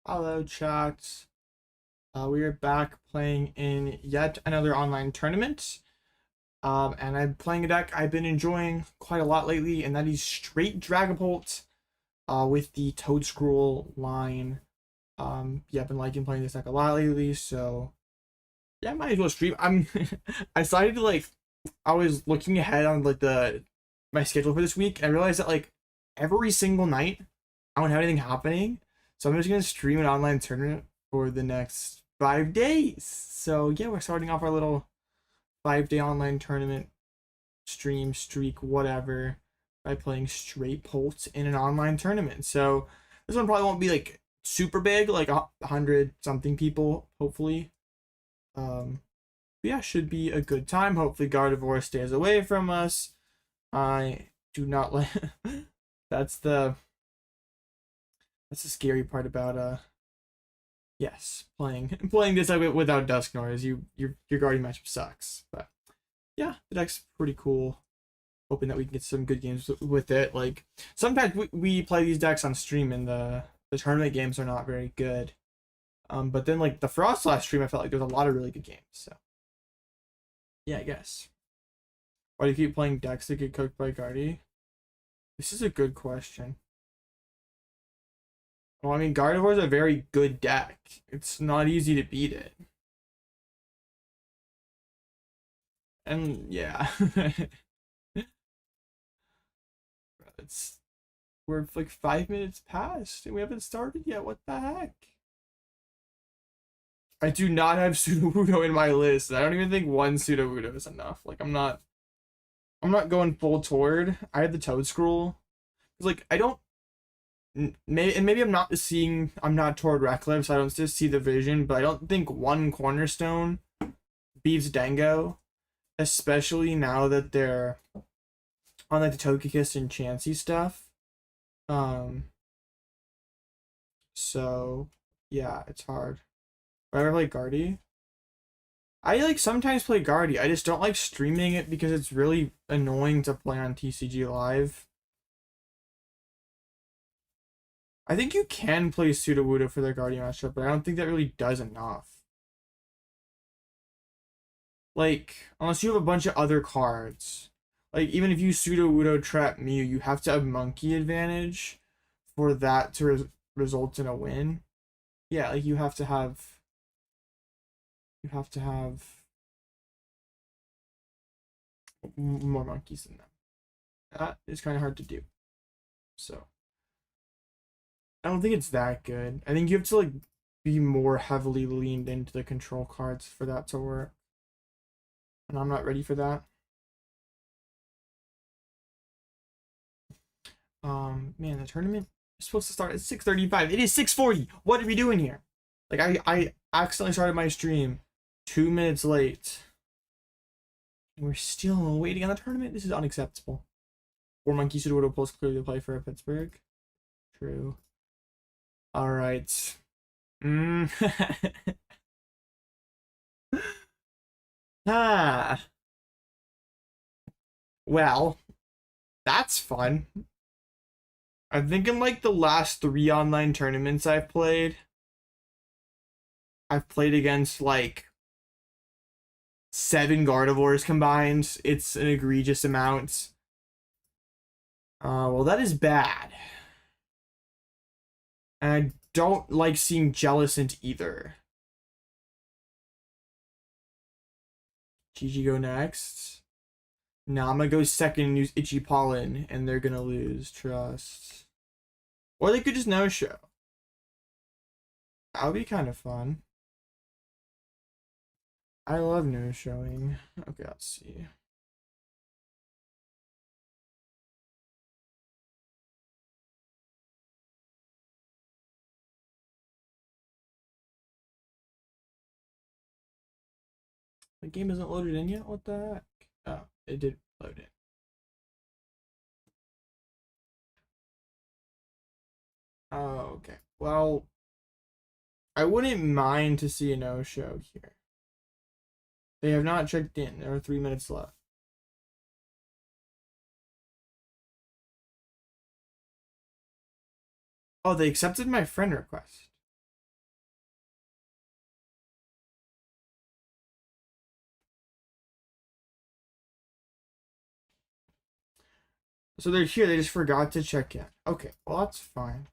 Hello, chat. We are back playing in yet another online tournament. And I'm playing a deck I've been enjoying quite a lot lately, and that is straight Dragapult with the Toedscruel line. Yeah, I've been liking playing this deck a lot lately, so yeah, I might as well stream. I decided to I was looking ahead on my schedule for this week, and I realized that every single night I don't have anything happening. So I'm just gonna stream an online tournament for the next 5 days. So yeah, we're starting off our little 5-day online tournament stream streak, whatever, by playing straight Pult in an online tournament. So this one probably won't be super big, like 100 something people, hopefully. But yeah, should be a good time. Hopefully Gardevoir stays away from us. I do not like that's the scary part about yes, playing this without Dusknoir is your guardian matchup sucks. But yeah, the deck's pretty cool. Hoping that we can get some good games with it. Like sometimes we play these decks on stream and the tournament games are not very good. But then the Frost last stream, I felt like there was a lot of really good games. So yeah, I guess. Why do you keep playing decks that get cooked by Guardy? This is a good question. Well, I mean, Gardevoir is a very good deck. It's not easy to beat it. And yeah. We're like 5 minutes past and we haven't started yet. What the heck? I do not have Sudowoodo in my list. I don't even think one Sudowoodo is enough. I'm not going full Tord. I have the Toedscruel. Cause I don't maybe I'm not Tord Reckless, so I don't just see the vision, but I don't think one Cornerstone beats Dango, especially now that they're on the Togekiss and Chansey stuff. So yeah, it's hard. But I ever play Guardy? I sometimes play Guardy. I just don't like streaming it because it's really annoying to play on TCG Live. I think you can play Sudowoodo for their Guardian matchup, but I don't think that really does enough. Unless you have a bunch of other cards. Even if you Sudowoodo trap Mew, you have to have Monkey advantage for that to result in a win. Yeah, you have to have more monkeys than them. That is kind of hard to do. So I don't think it's that good. I think you have to be more heavily leaned into the control cards for that to work. And I'm not ready for that. Man, the tournament is supposed to start at 6:35. It is 6:40. What are we doing here? I accidentally started my stream 2 minutes late. And we're still waiting on the tournament. This is unacceptable. 4 monkeys should have pulls clearly play for Pittsburgh. True. All right. Ah. Well, that's fun. I think in the last 3 online tournaments I've played against 7 Gardevoirs combined. It's an egregious amount. Well, that is bad. And I don't like seeing Jellicent either. GG go next. Nama goes second and use Itchy Pollen, and they're gonna lose. Trust. Or they could just no-show. That would be kind of fun. I love no-showing. Okay, let's see. The game isn't loaded in yet? What the heck? Oh, it did load in. Oh, okay. Well, I wouldn't mind to see a no-show here. They have not checked in. There are 3 minutes left. Oh, they accepted my friend request. So they're here, they just forgot to check in. Okay, well that's fine.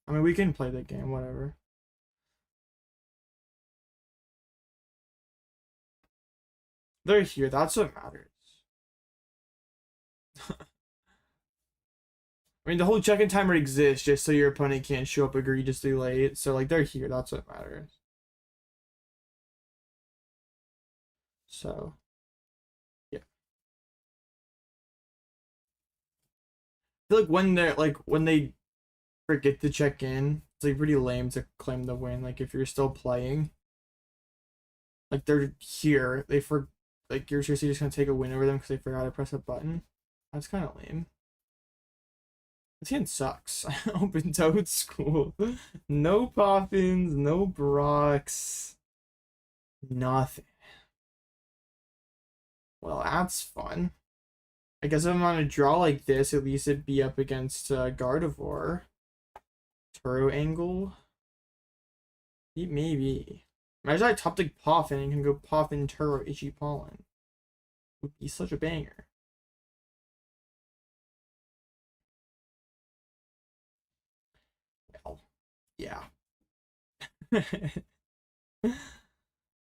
I mean, we can play the game, whatever. They're here, that's what matters. I mean, the whole check-in timer exists just so your opponent can't show up egregiously late. So, like, they're here, that's what matters. So, yeah. I feel like when they forget to check in, it's like pretty lame to claim the win. Like if you're still playing, like they're here, like you're seriously just gonna take a win over them because they forgot to press a button. That's kind of lame. This hand sucks. Open Toedscool. No Poffins, no Brocks, nothing. Well, that's fun. I guess if I'm on a draw like this, at least it'd be up against Gardevoir. Turo angle. Maybe. Imagine I top deck Poffin and can go Poffin, Turo, Itchy Pollen. Would be such a banger. Well, yeah.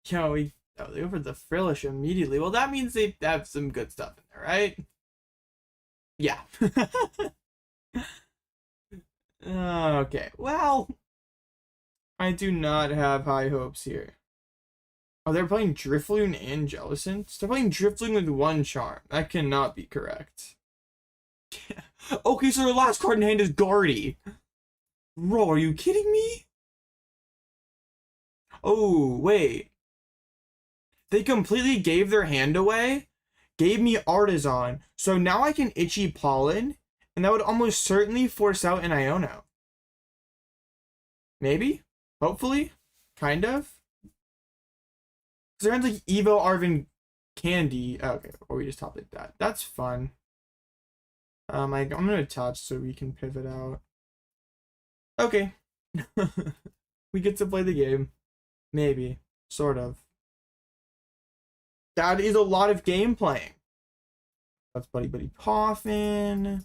Yo, they go for the Frillish immediately. Well, that means they have some good stuff in there, right? Yeah. Okay, well, I do not have high hopes here. Oh, they're playing Drifloon and Jellicent? They're playing Drifloon with one charm. That cannot be correct. Okay, so their last card in hand is Guardy. Bro, are you kidding me? Oh, wait. They completely gave their hand away, gave me Artisan, so now I can Itchy Pollen, and that would almost certainly force out an Iono. Maybe? Hopefully? Kind of? Because their hand's like Evo, Arvin, Candy. Oh, okay, or we just top like that. That's fun. I'm gonna attach so we can pivot out. Okay. We get to play the game. Maybe. Sort of. That is a lot of game playing. That's Buddy-Buddy Poffin.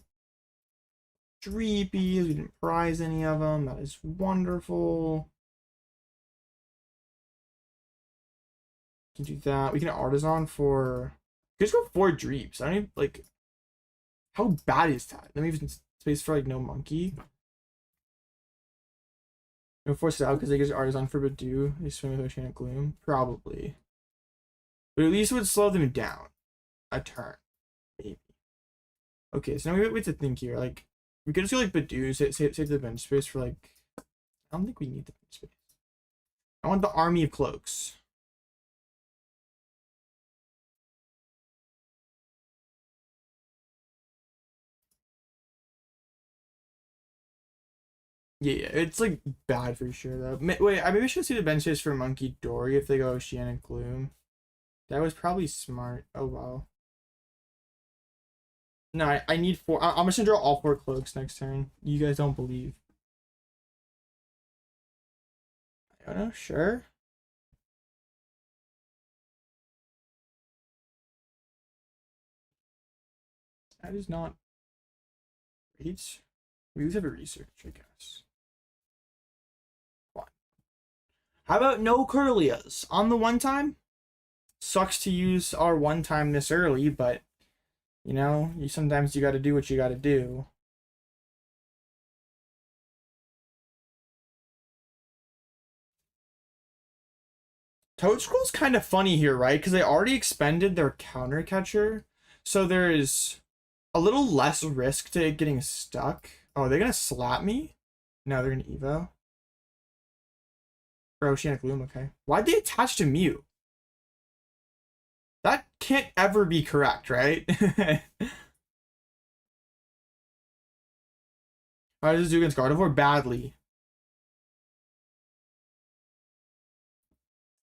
Dreepy. We didn't prize any of them. That is wonderful. We can do that. We can Artisan for... We can just go 4 Dreeps. I don't even, like... How bad is that? Let me even space for, like, no monkey. No force it out because they get Artisan for Budew. They swim with Oceanic Gloom. Probably. But at least it would slow them down a turn. Maybe. Okay, so now we have to think here. Like, we could just go like Budew, save the bench space for like... I don't think we need the bench space. I want the army of cloaks. Yeah, it's like bad for sure though. Wait, I maybe should see the bench space for Munkidori if they go Oceanic Gloom. That was probably smart. Oh wow. No, I need 4. I'm just gonna draw all 4 cloaks next turn. You guys don't believe. I don't know, sure. That is not great. We always have a research, I guess. Fine. How about no Curlias on the one time? Sucks to use our one time this early, but you know, sometimes you gotta do what you gotta do. Toedscruel's kind of funny here, right? Because they already expended their counter catcher, so there's a little less risk to it getting stuck. Oh, are they gonna slap me? No, they're gonna Evo. Or Oceanic Gloom, okay. Why'd they attach to Mew? That can't ever be correct, right? How does this do against Gardevoir? Badly.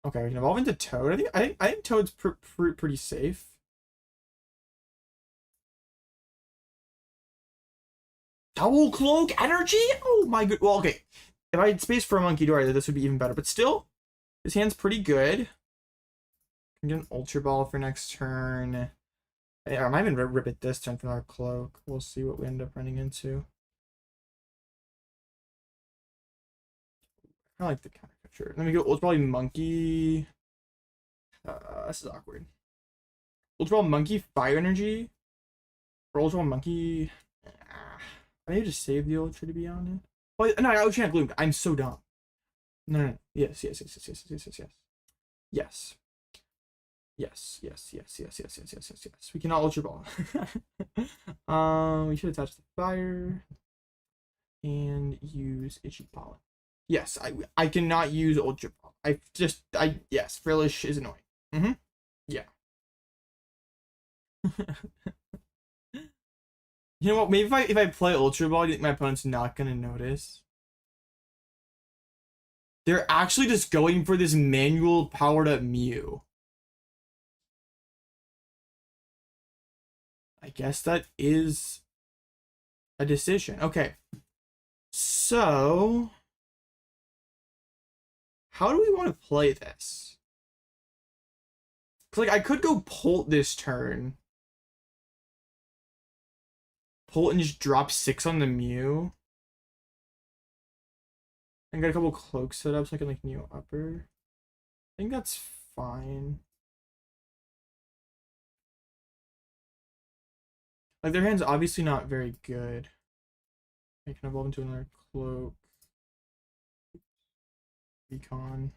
Okay, we can evolve into Toad. I think Toad's pretty safe. Drakloak Energy? Oh my god. Well, okay. If I had space for a Munkidori, this would be even better. But still, his hand's pretty good. I can get an Ultra Ball for next turn. I might even rip it this turn from our cloak. We'll see what we end up running into. I like the caricature. Let me go. It's probably Monkey. This is awkward. Ultra Ball Monkey Fire Energy. Or Ultra Ball Monkey. I need to save the Ultra to be honest. Oh, no, I can't Gloom. I'm so dumb. No. Yes. Yes. We cannot Ultra Ball. We should attach the fire and use Itchy Pollen. Yes, I cannot use Ultra Ball. Yes, Frillish is annoying. Yeah. You know what? Maybe if I play Ultra Ball, I think my opponent's not gonna notice. They're actually just going for this manual powered up Mew. I guess that is a decision. Okay. So, how do we want to play this? Cause like I could go Pult this turn. Pult and just drop 6 on the Mew. And got a couple cloaks set up so I can like Neo Upper. I think that's fine. Like their hand's obviously not very good. I can evolve into another cloak. Recon.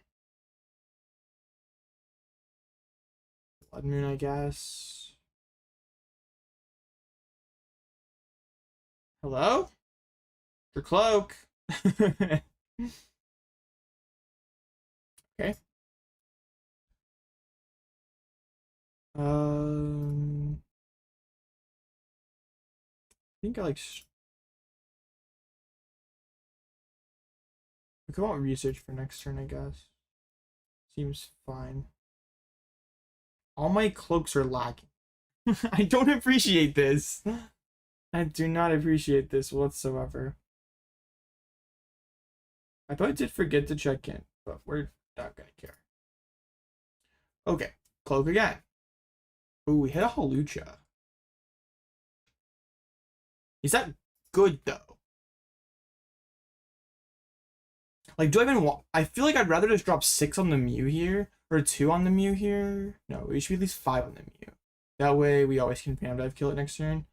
Bloodmoon, I guess. Hello? Your cloak. Okay. I think I like. I could want research for next turn, I guess. Seems fine. All my cloaks are lacking. I don't appreciate this. I do not appreciate this whatsoever. I probably did forget to check in, but we're not gonna care. Okay, cloak again. Ooh, we hit a Hawlucha. Is that good though? Like, do I even want? I feel like I'd rather just drop 6 on the Mew here, or 2 on the Mew here. No, we should be at least 5 on the Mew. That way, we always can Pam Dive kill it next turn.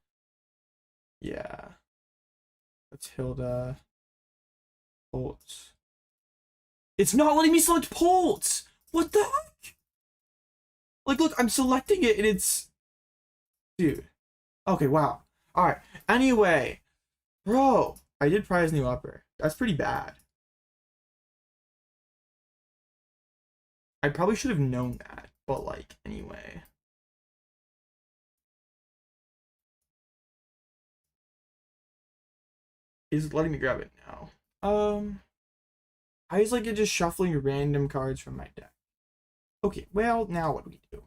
Yeah. That's Hilda. Pult. It's not letting me select Pult! What the heck? Like, look, I'm selecting it and it's... Dude. Okay, wow. Alright. Anyway. Bro. I did prize Neo Upper. That's pretty bad. I probably should have known that. But, like, anyway. Is letting me grab it now. I was like just shuffling random cards from my deck. Okay, well, now what do we do?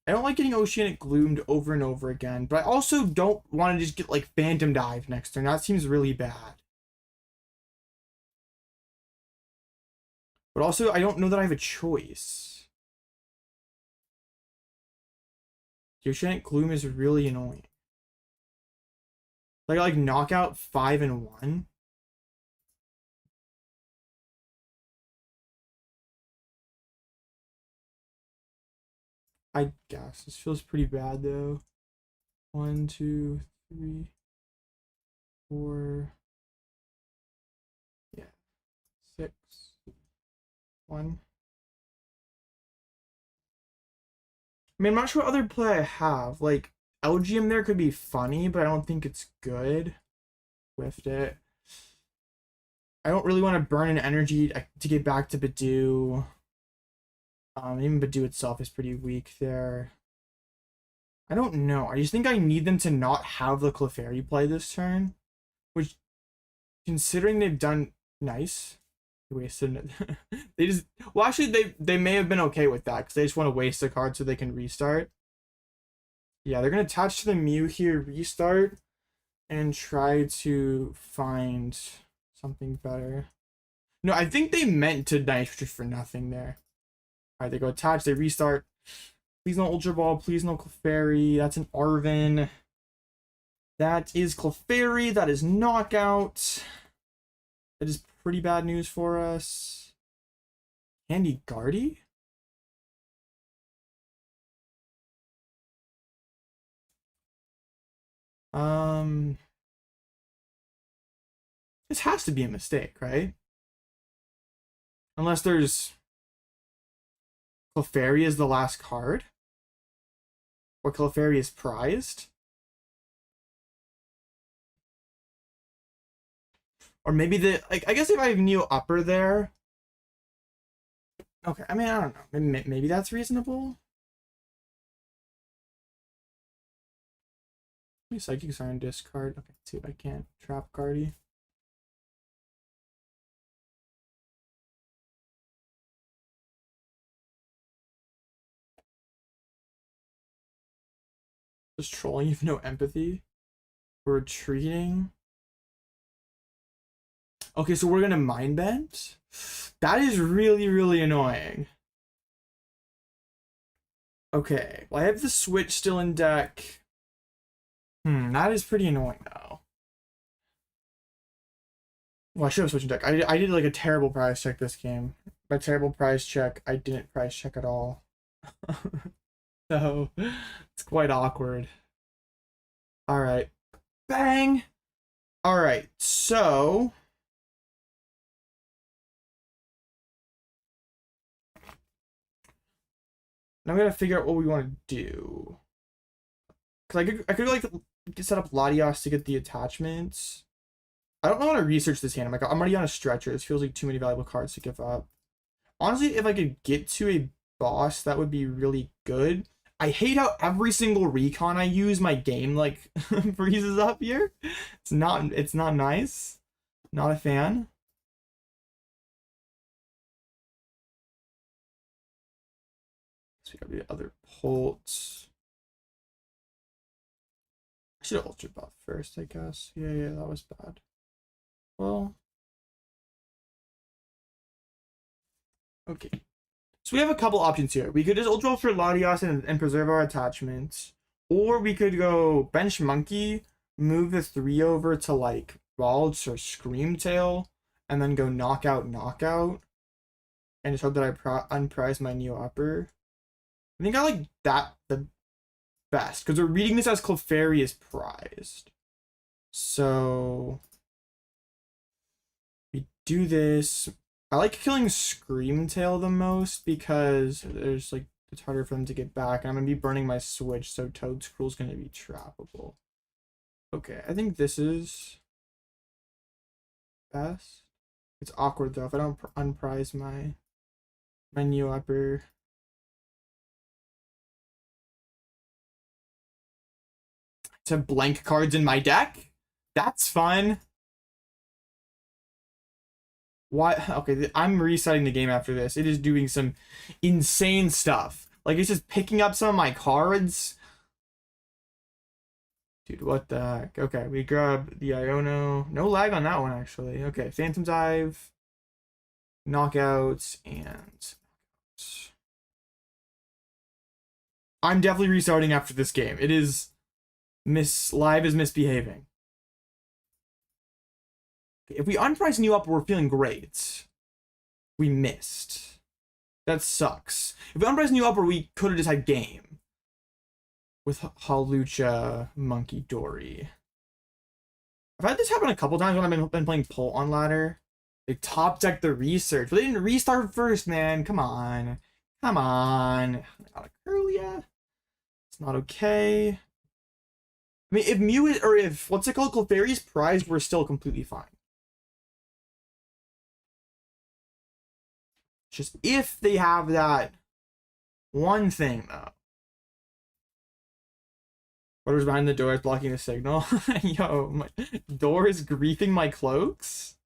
I don't like getting Oceanic Gloomed over and over again, but I also don't want to just get like Phantom Dive next turn. That seems really bad. But also, I don't know that I have a choice. The Oceanic Gloom is really annoying. Like knockout 5 and 1. I guess this feels pretty bad though. 1, 2, 3, 4. Yeah. 6. 1. I mean, I'm not sure what other play I have. Like, Elgyem there could be funny, but I don't think it's good. Whiffed it. I don't really want to burn an energy to get back to Budew. Even Budew itself is pretty weak there. I don't know. I just think I need them to not have the Clefairy play this turn. Which, considering they've done nice. Wasted it. They just... Well, actually, they may have been okay with that. Because they just want to waste a card so they can restart. Yeah, they're going to attach to the Mew here, restart. And try to find something better. No, I think they meant to Night Stretcher for nothing there. Alright, they go attach, they restart. Please no Ultra Ball. Please no Clefairy. That's an Arven. That is Clefairy. That is Knockout. That is pretty bad news for us. Candy Guardy? This has to be a mistake, right? Unless there's Clefairy is the last card, or Clefairy is prized, or maybe the I guess if I have Neo Upper there. Okay, I mean I don't know. Maybe that's reasonable. Psychics are in discard. Okay, let's see if I can't trap Guardy. Just trolling, you have no empathy. We're retreating. Okay, so we're gonna Mind Bend? That is really, really annoying. Okay, well I have the Switch still in deck. That is pretty annoying though. Well, I should have switched in deck. I did like a terrible prize check this game. By terrible prize check, I didn't prize check at all. So it's quite awkward. All right, bang. All right, so now we gotta figure out what we want to do. Cause I could like set up Latias to get the attachments. I don't know how to research this hand. I'm already on a stretcher. This feels like too many valuable cards to give up. Honestly, if I could get to a boss, that would be really good. I hate how every single recon I use, my game like freezes up here. It's not nice. Not a fan. So we got the other Pult. I should have Ultra Buff first, I guess. Yeah, that was bad. Well, okay. So we have a couple options here. We could just Ultra for Latias and preserve our attachments. Or we could go bench Monkey, move the 3 over to like Waltz or Screamtail, and then go Knockout, and just hope that I unprize my Neo Upper. I think I like that the best, because we're reading this as Clefairy is prized. So we do this. I like killing Screamtail the most because there's like it's harder for them to get back, and I'm gonna be burning my Switch, so Toedscruel's gonna be trappable. Okay, I think this is best. It's awkward though if I don't unprize my Neo Upper. To blank cards in my deck? That's fun. Why? Okay, I'm resetting the game after this. It is doing some insane stuff. Like, it's just picking up some of my cards. Dude, what the heck? Okay, we grab the Iono. No lag on that one, actually. Okay, Phantom Dive, Knockouts, and... I'm definitely restarting after this game. It is... Live is misbehaving. If we unprice Neo Upper, we're feeling great. We missed. That sucks. If we unprice Neo Upper, we could have just had game. With Hawlucha Munkidori. I've had this happen a couple times when I've been playing Pult on ladder. They top deck the research, but they didn't restart first, man. Come on. Come on. Not a Curlia. It's not okay. I mean, if Mew is, or if, what's it called, Clefairy's prized, we're still completely fine. Just if they have that one thing, though. Whatever's behind the door is blocking the signal. Yo, my door is griefing my cloaks?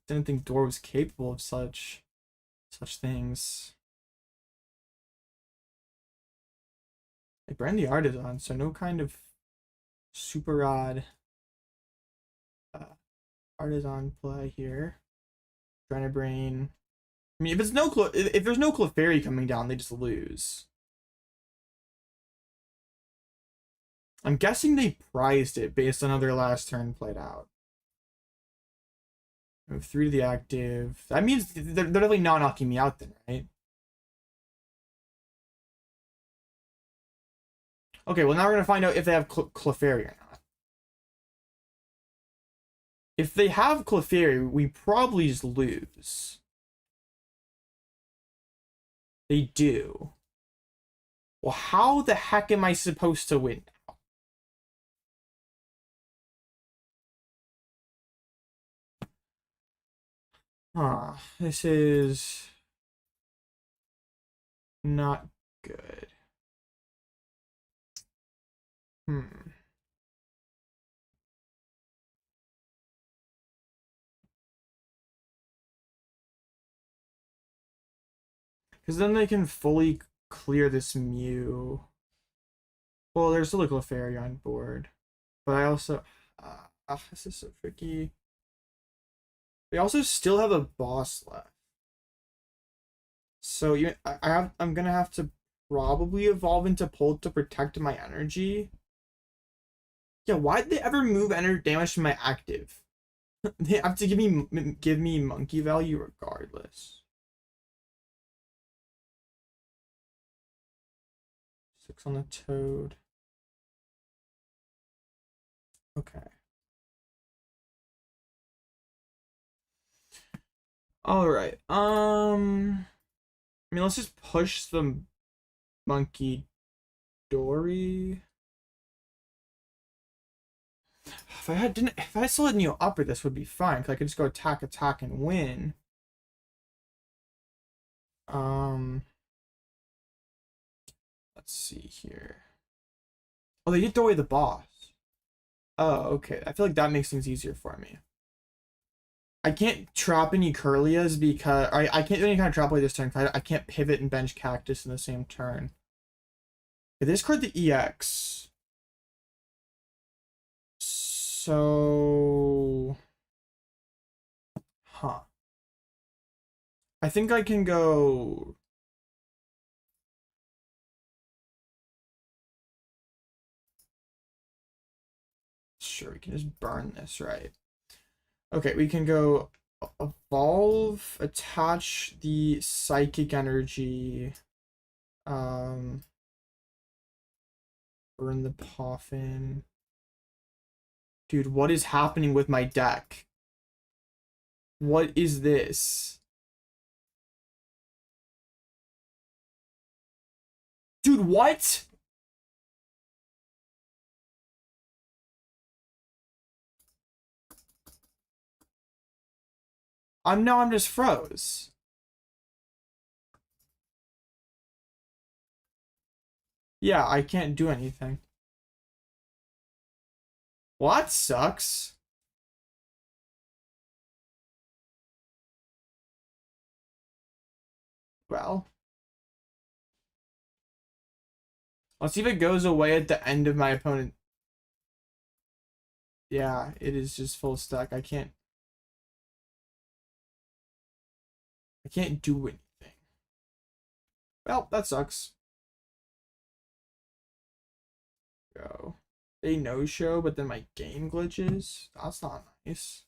Didn't think door was capable of such things. They brand the artisan, so no kind of super odd artisan play here. Trying to brain. I mean, if there's no Clefairy coming down, they just lose. I'm guessing they prized it based on how their last turn played out. Move 3 to the active. That means they're definitely not knocking me out then, right? Okay, well now we're going to find out if they have Clefairy or not. If they have Clefairy, we probably just lose. They do. Well, how the heck am I supposed to win now? This is not good. Because then they can fully clear this Mew. Well, there's still a Clefairy on board. But I also... this is so tricky. They also still have a boss left. So I'm gonna have to probably evolve into Pult to protect my energy. Yeah, why'd they ever move energy damage to my active? They have to give me monkey value regardless. 6 on the Toad. Okay. All right. I mean, let's just push the Munkidori. If I still had Neo Upper, this would be fine because I could just go attack, and win. Let's see here. Oh, they did throw away the boss. Oh, okay. I feel like that makes things easier for me. I can't trap any Curlias because I can't do any kind of trap play this turn because I can't pivot and bench Cactus in the same turn. Okay, this card the EX. So, I think I can go. Sure, we can just burn this, right? Okay, we can go evolve, attach the psychic energy, burn the Poffin. Dude, what is happening with my deck? What is this? Dude, what? I'm just froze. Yeah, I can't do anything. Well, that sucks. Well, let's see if it goes away at the end of my opponent. Yeah, it is just full stack. I can't do anything. Well, that sucks. Go. They no-show, but then my game glitches. That's not nice.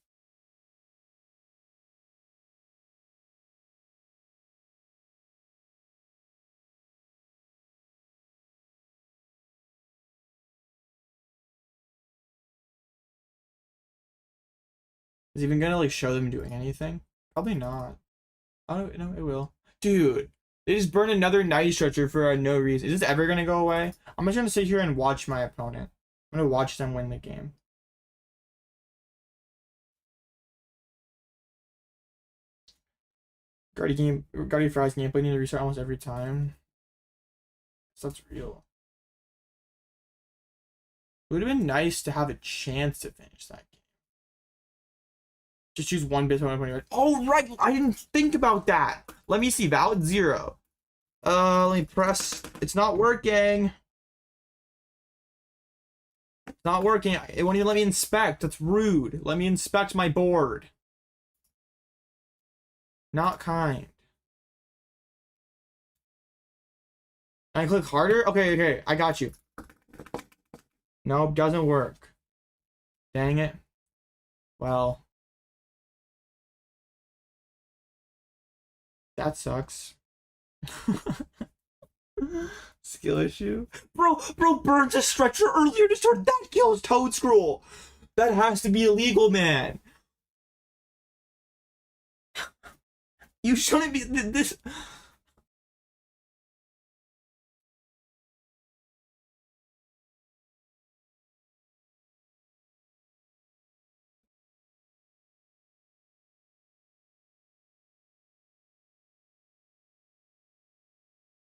Is it even gonna like show them doing anything? Probably not. Oh no, it will. Dude, they just burned another Night Stretcher for no reason. Is this ever gonna go away? I'm just gonna sit here and watch my opponent. I'm gonna watch them win the game. Guardy Fry's gameplay need to restart almost every time. So that's real. It would have been nice to have a chance to finish that game. Just choose one bit on my opponent. Oh right, I didn't think about that. Let me see. Valid 0. Let me press. It's not working. It's not working. It won't even let me inspect. That's rude. Let me inspect my board. Not kind. I click harder? Okay, I got you. Nope, doesn't work. Dang it. Well, that sucks. Skill issue. Bro burns a stretcher earlier to start. That kills Toedscruel. That has to be illegal, man. You shouldn't be this.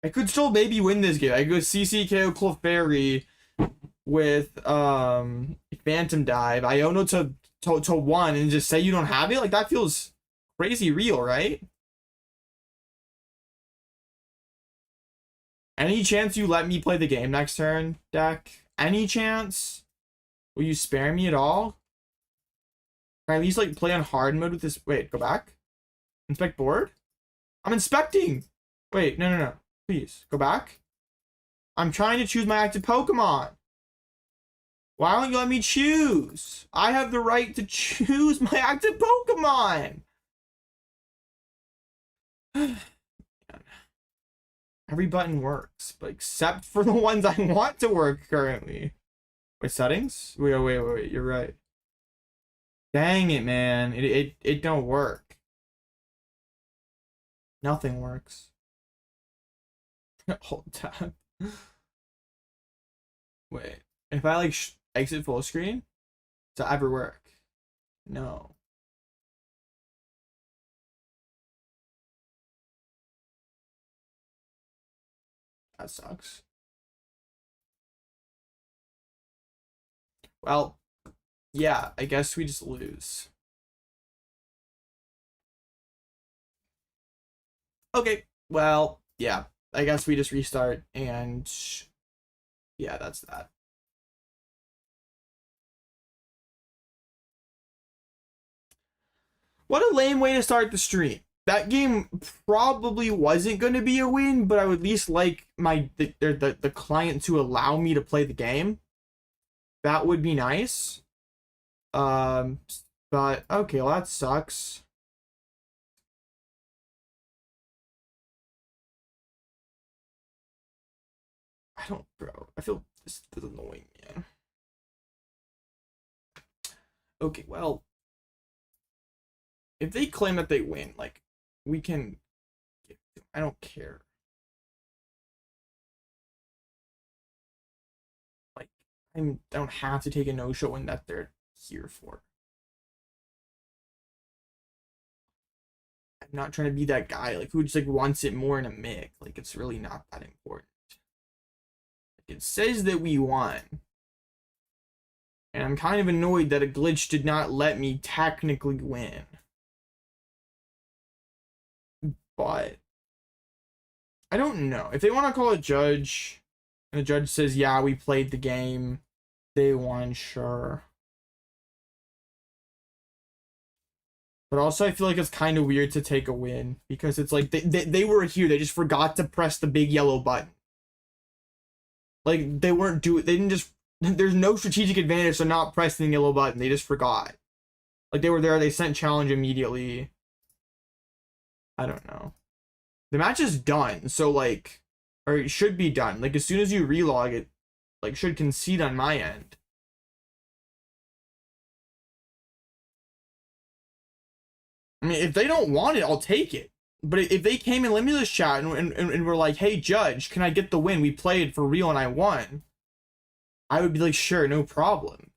I could still maybe win this game. I could CCKO Clefairy with Phantom Dive, Iono to 1 and just say you don't have it? Like, that feels crazy real, right? Any chance you let me play the game next turn, deck? Any chance? Will you spare me at all? Can I at least like play on hard mode with this? Wait, go back. Inspect board? I'm inspecting! Wait, no. Please, go back. I'm trying to choose my active Pokemon. Why don't you let me choose? I have the right to choose my active Pokemon. Every button works, but except for the ones I want to work currently. Wait, settings? Wait, you're right. Dang it, man. It don't work. Nothing works. Hold tab. Wait, if I like exit full screen, does that ever work? No. That sucks. Well, yeah, I guess we just lose. Okay, well, yeah, I guess we just restart and yeah, that's that. What a lame way to start the stream. That game probably wasn't going to be a win, but I would at least like the client to allow me to play the game. That would be nice. But okay, well, that sucks. Bro, I feel this is annoying, man. Okay, well, if they claim that they win, like, we can, I don't care. Like, I don't have to take a no-show when that they're here for. I'm not trying to be that guy, like, who just, like, wants it more in a mix. Like, it's really not that important. It says that we won. And I'm kind of annoyed that a glitch did not let me technically win. But I don't know. If they want to call a judge and the judge says, yeah, we played the game, they won, sure. But also I feel like it's kind of weird to take a win because it's like they were here, they just forgot to press the big yellow button. Like, they didn't just, there's no strategic advantage to not pressing the yellow button. They just forgot. Like, they were there, they sent challenge immediately. I don't know. The match is done, so, like, or it should be done. Like, as soon as you relog it, like, should concede on my end. I mean, if they don't want it, I'll take it. But if they came in Luminous chat and were like, hey, judge, can I get the win? We played for real and I won. I would be like, sure, no problem.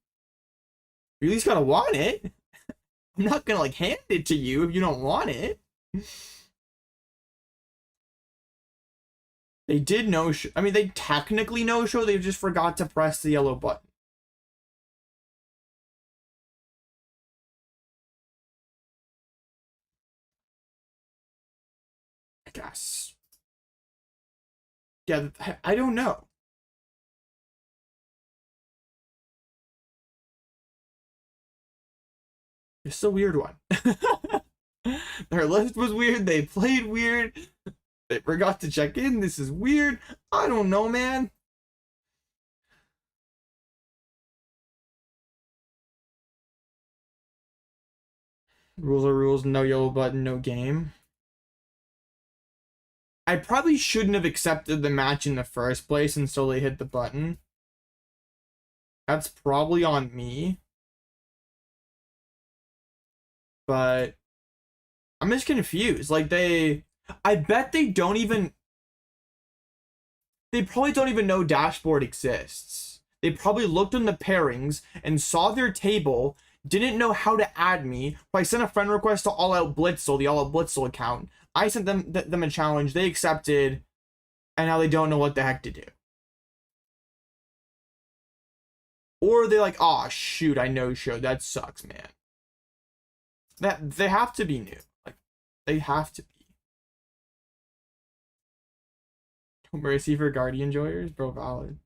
You at least gotta want it. I'm not gonna, like, hand it to you if you don't want it. They did no-show. I mean, they technically no-show. They just forgot to press the yellow button. I guess. Yeah, I don't know. It's a weird one. Their list was weird. They played weird. They forgot to check in. This is weird. I don't know, man. Rules are rules, no yellow button, no game. I probably shouldn't have accepted the match in the first place until they hit the button. That's probably on me. But I'm just confused. Like I bet they don't even, they probably don't even know dashboard exists. They probably looked on the pairings and saw their table, didn't know how to add me. I sent a friend request to Alloutblitzle, the Alloutblitzle account. I sent them a challenge, they accepted, and now they don't know what the heck to do. Or they're like, oh shoot, I no-showed. That sucks, man. That they have to be new. Like, they have to be. Mercy for Guardian Joyers, bro, valid.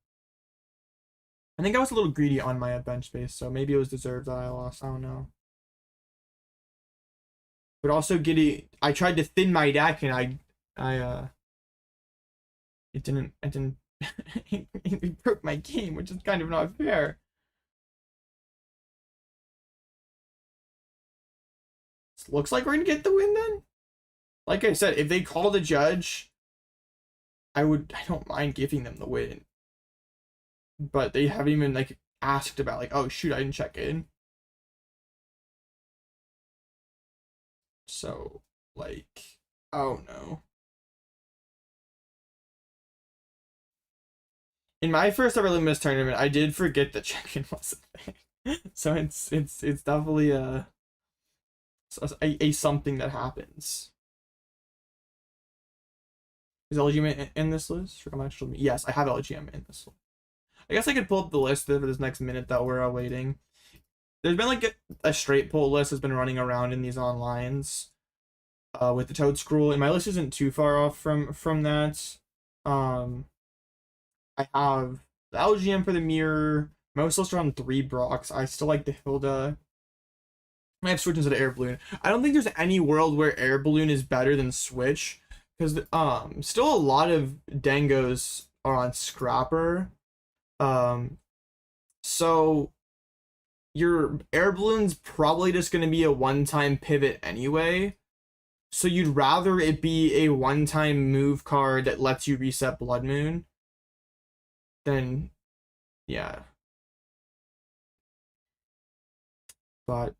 I think I was a little greedy on my bench space, so maybe it was deserved that I lost. I don't know. But also I tried to thin my deck and it didn't it broke my game, which is kind of not fair. Looks like we're gonna get the win then. Like I said, if they call the judge, I don't mind giving them the win. But they haven't even like asked about like, oh shoot, I didn't check in. So like, oh no. In my first ever Luminous tournament, I did forget that check-in was a thing. So it's definitely a something that happens. Is Elgyem in this list? Yes, I have Elgyem in this list. I guess I could pull up the list for this next minute that we're awaiting. There's been like a straight pull list has been running around in these onlines with the Toedscruel, and my list isn't too far off from that. I have the Elgyem for the mirror. Most lists are on 3 Brocks. I still like the Hilda. I have Switch instead of Air Balloon. I don't think there's any world where Air Balloon is better than Switch, because still a lot of Dangos are on Scrapper. So your Air Balloon's probably just going to be a one-time pivot anyway. So you'd rather it be a one-time move card that lets you reset Bloodmoon than, yeah. But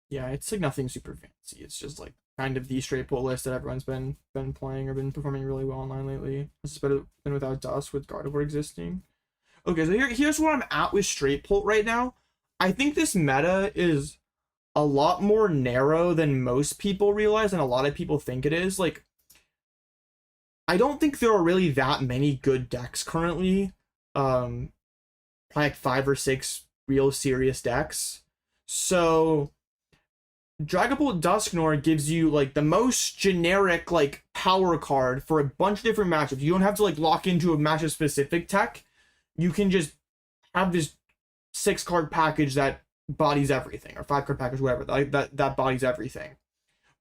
yeah, it's like nothing super fancy. It's just like kind of the straight pull list that everyone's been playing or been performing really well online lately. This is better than without Dust with Gardevoir existing. Okay, so here's where I'm at with straight pull right now. I think this meta is a lot more narrow than most people realize and a lot of people think it is. Like, I don't think there are really that many good decks currently. Probably like 5 or 6 real serious decks. So Dragapult Dusknoir gives you like the most generic like power card for a bunch of different matchups. You don't have to like lock into a matchup specific tech. You can just have this 6-card package that bodies everything, or 5-card package, whatever, that bodies everything.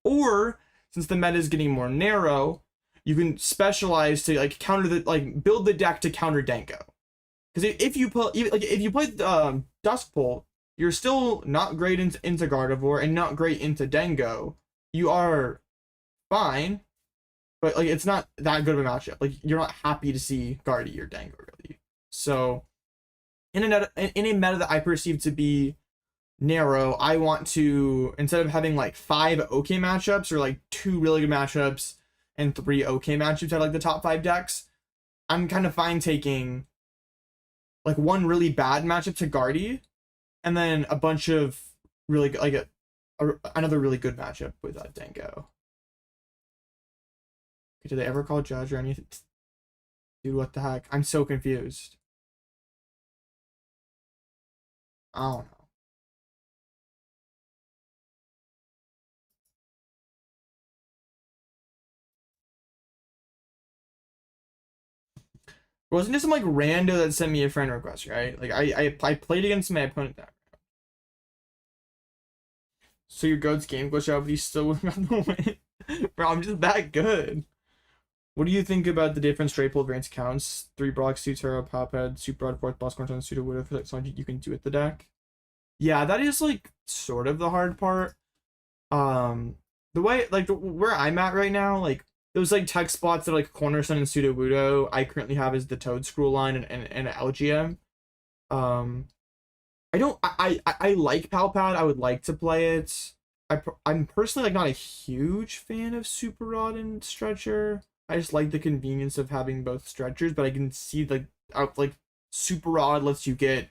Or since the meta is getting more narrow, you can specialize to like counter the build the deck to counter Dango. Because if you play Duskbolt, you're still not great into Gardevoir and not great into Dango. You are fine, but like it's not that good of a matchup. Like you're not happy to see Guardy or Dango really. So in a meta that I perceive to be narrow, I want to, instead of having like 5 okay matchups or like 2 really good matchups and 3 okay matchups out of like the top 5 decks, I'm kind of fine taking like 1 really bad matchup to Guardy and then a bunch of really good, like another really good matchup with Dango. Okay, did they ever call judge or anything? Dude, what the heck? I'm so confused. I don't know. Wasn't just some like rando that sent me a friend request, right? Like I played against my opponent that round. So your goat's game glitch out, but he's still got the win. Bro, I'm just that good. What do you think about the different straight pull variance accounts? 3 Brock, 2 Turo, Pophead, Super Broad, 4th Boss Corn, Pseudo Wood, if like something you can do with the deck? Yeah, that is like sort of the hard part. The way like where I'm at right now, like those like tech spots that are like Cornerstone and Sudowoodo, I currently have is the Toedscruel line and Elgyem. Um, I don't I like Palpad. I would like to play it. I'm personally like not a huge fan of Super Rod and Stretcher. I just like the convenience of having both stretchers, but I can see like Super Rod lets you get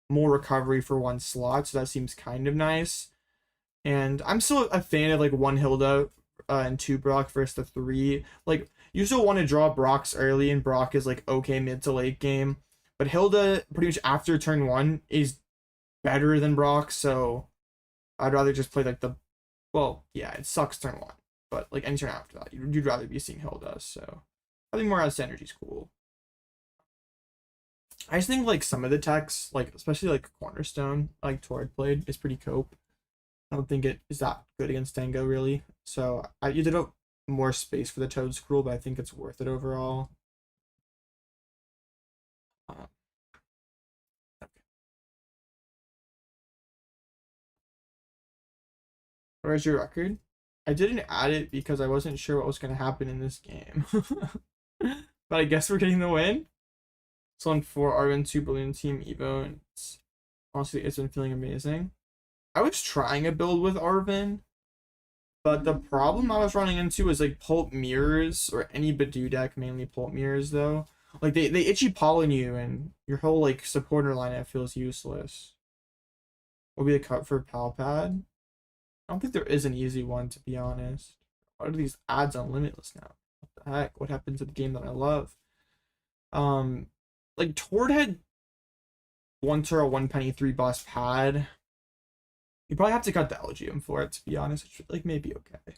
more recovery for one slot, so that seems kind of nice. And I'm still a fan of like one Hilda and two Brock versus the three. Like you still want to draw Brock's early, and Brock is like okay mid to late game, but Hilda pretty much after turn one is better than Brock, so I'd rather just play like the, well, yeah, it sucks turn one, but like any turn after that, you'd rather be seeing Hilda. So I think more energy is cool. I just think like some of the techs, like especially like Cornerstone, like Torrid played, is pretty cope. I don't think it is that good against Tango really. So you did up more space for the Toedscruel, but I think it's worth it overall. Okay. Where's your record? I didn't add it because I wasn't sure what was going to happen in this game. But I guess we're getting the win. So on 4 Arvin 2 Balloon Team Evo, and honestly it's been feeling amazing. I was trying a build with Arvin, but the problem I was running into was like Pulp Mirrors or any Budew deck, mainly Pulp Mirrors though. Like they itchy pollen you and your whole like supporter lineup feels useless. What would be the cut for Palpad? I don't think there is an easy one, to be honest. What are these ads on Limitless now? What the heck? What happened to the game that I love? Like Tord had 1 Turo, 1 penny, 3 boss pad. You probably have to cut the Elgyem for it, to be honest. It's like maybe okay.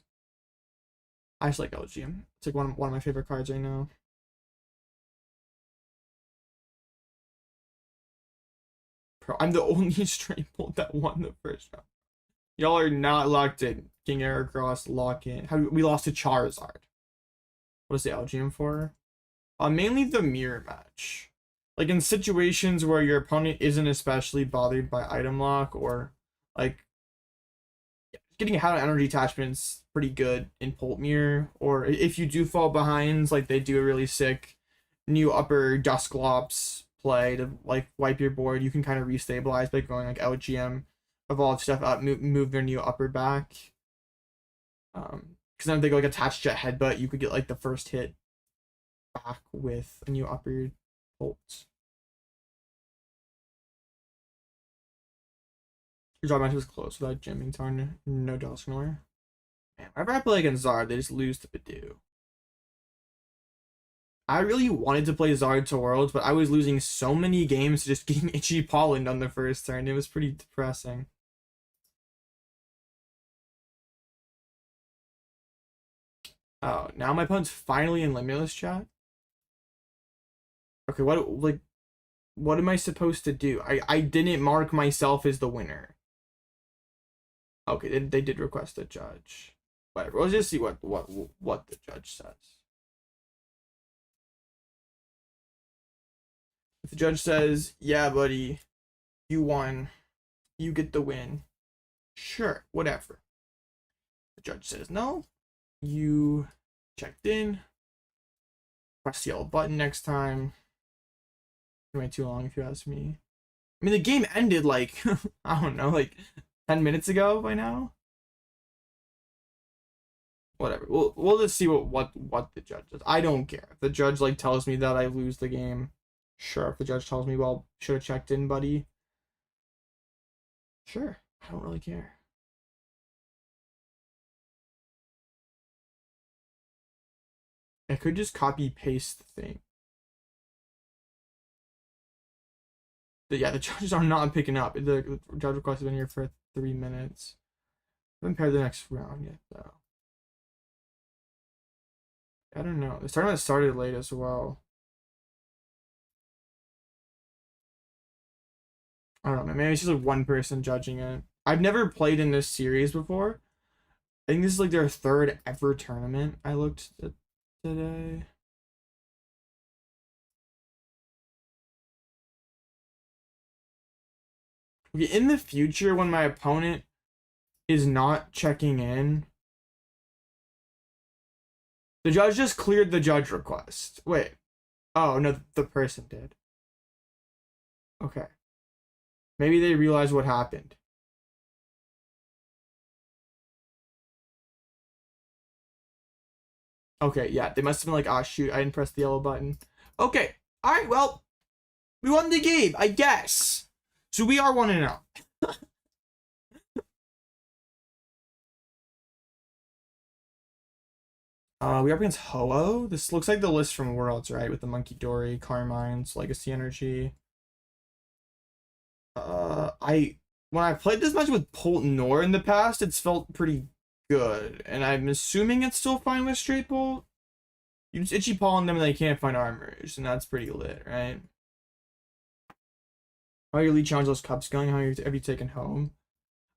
I just like Elgyem. It's like one of my favorite cards right now. Bro, I'm the only Dragapult that won the first round. Y'all are not locked in. King Heracross, lock in. We lost to Charizard. What is the Elgyem for? Mainly the mirror match. Like in situations where your opponent isn't especially bothered by item lock, or like getting ahead on energy attachments pretty good in Pult Mirror, or if you do fall behind, like they do a really sick Neo Upper Dusklops play to like wipe your board. You can kind of restabilize by going like Elgyem, evolve stuff up, move their Neo Upper back. Because then if they go like attach jet headbutt, you could get like the first hit back with a Neo Upper Bolt. Your job match was close without jamming Tarn, no Dusknoir. Man, whenever I play against Zard, they just lose to Budew. I really wanted to play Zard to Worlds, but I was losing so many games to just getting itchy pollen on the first turn. It was pretty depressing. Oh, now my opponent's finally in Limitless chat. Okay, what am I supposed to do? I didn't mark myself as the winner. Okay, they did request a judge. Whatever. Let's just see what the judge says. If the judge says, "Yeah, buddy, you won. You get the win." Sure, whatever. The judge says, "No, you checked in. Press the yellow button next time." It went too long if you ask me. I mean, the game ended like I don't know, like 10 minutes ago by now. Whatever. We'll just see what the judge does. I don't care. If the judge like tells me that I lose the game, sure. If the judge tells me, well, should have checked in, buddy. Sure. I don't really care. I could just copy paste the thing. Yeah, the judges are not picking up. The judge request has been here for 3 minutes. I haven't paired the next round yet, though. I don't know. The tournament started late as well. I don't know. Maybe it's just like one person judging it. I've never played in this series before. I think this is like their 3rd ever tournament. I looked at today. Okay, in the future, when my opponent is not checking in, the judge just cleared the judge request. Wait. Oh, no, the person did. Okay. Maybe they realized what happened. Okay, yeah, they must have been like, ah, shoot, I didn't press the yellow button. Okay, all right, well, we won the game, I guess. So we are 1-0. We are up against Ho-Oh. This looks like the list from Worlds, right? With the Munkidori, Carmine's, Legacy Energy. When I played this match with Poltnor in the past, it's felt pretty good. And I'm assuming it's still fine with Straight Bolt. You just itchy paw on them and they can't find armors, and that's pretty lit, right? How are your League Challenge Cups going? How have you taken home?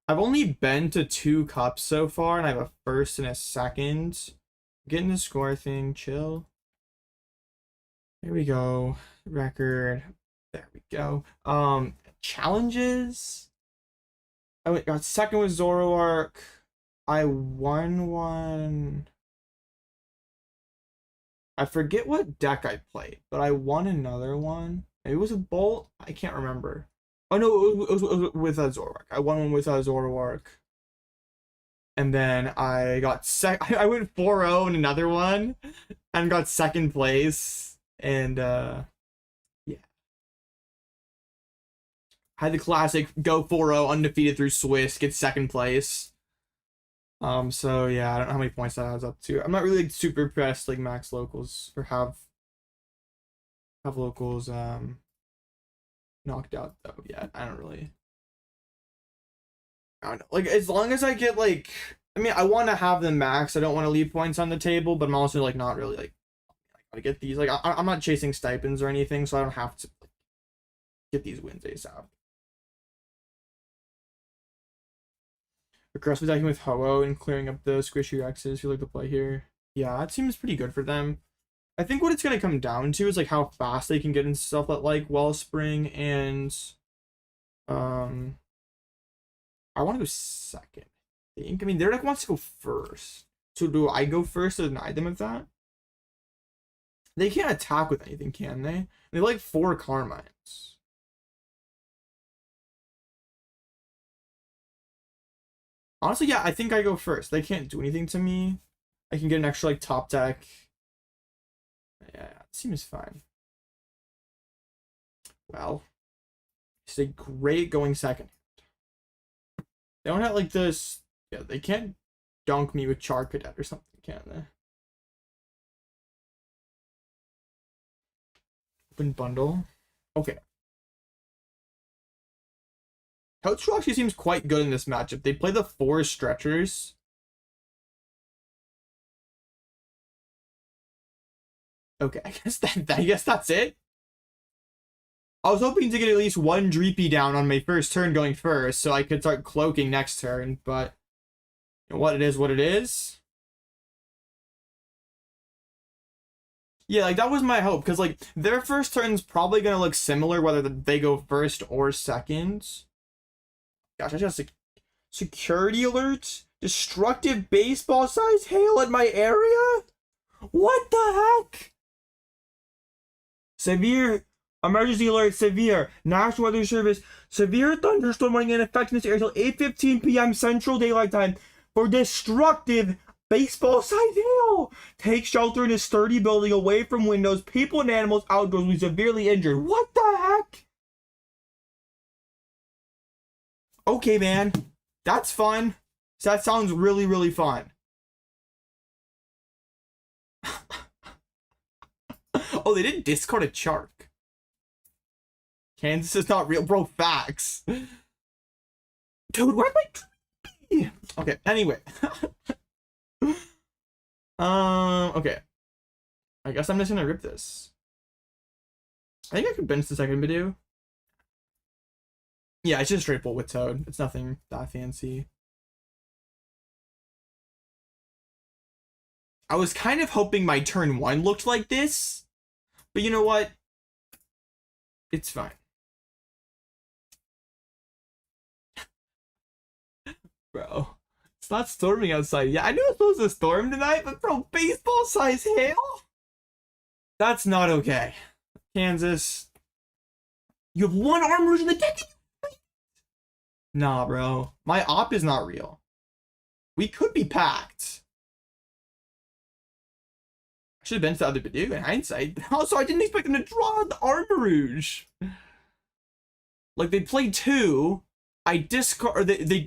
I've only been to 2 cups so far, and I have a first and a second. Getting the score thing, chill. Here we go. Record. There we go. Challenges. I got second with Zoroark. I won one. I forget what deck I played, but I won another one. Maybe it was a Bolt. I can't remember. Oh no, it was with a Zoroark. I won one with a Zoroark. And then I got I went 4-0 in another one and got second place. And yeah. Had the classic go 4-0 undefeated through Swiss, get second place. So yeah, I don't know how many points that adds up to. I'm not really like, super impressed like max locals or have locals knocked out though yet. I don't know. Like as long as I get like, I mean, I want to have them max. I don't want to leave points on the table, but I'm also like not really like I gotta get these. Like I'm not chasing stipends or anything, so I don't have to like, get these wins ASAP. Aggressively attacking with Ho-Oh and clearing up the squishy Rexes who like to play here. Yeah, that seems pretty good for them. I think what it's gonna come down to is like how fast they can get into stuff like Wellspring and I want to go second. I think. I mean, their deck wants to go first. So do I go first to deny them of that? They can't attack with anything, can they? They have like 4 Carmines. Honestly, yeah, I think I go first. They can't do anything to me. I can get an extra like top deck. Yeah, it seems fine. Well, it's a great going second. They don't have like this. Yeah, they can't dunk me with Charcadet or something, can they? Open bundle. Okay. Toedscool actually seems quite good in this matchup. They play the 4 stretchers. Okay, I guess that's it. I was hoping to get at least 1 Dreepy down on my first turn going first, so I could start cloaking next turn, but you know what it is. Yeah, like that was my hope, because like their first turn's probably gonna look similar whether they go first or second. Gosh, I just security alerts, destructive baseball size hail in my area. What the heck? Severe emergency alert, severe National Weather Service, severe thunderstorm warning in effect in this area until 8:15 p.m. Central Daylight Time for destructive baseball size hail. Take shelter in a sturdy building away from windows. People and animals outdoors will be severely injured. What the heck? Okay, man. That's fun. So that sounds really, really fun. Oh, they didn't discard a Chark. Kansas is not real, bro. Facts. Dude, where's my... Okay, anyway. Okay. I guess I'm just gonna rip this. I think I could bench the second Budew. Yeah, it's just straight bolt with Toad. It's nothing that fancy. I was kind of hoping my turn 1 looked like this, but you know what? It's fine. Bro. It's not storming outside. Yeah, I knew it was supposed to storm tonight, but bro, baseball-size hail? That's not okay. Kansas. You have one Armor in the deck? Nah, bro. My op is not real. We could be packed. I should have been to the other Budew in hindsight. Also, I didn't expect them to draw the Armarouge. Like, they played two. They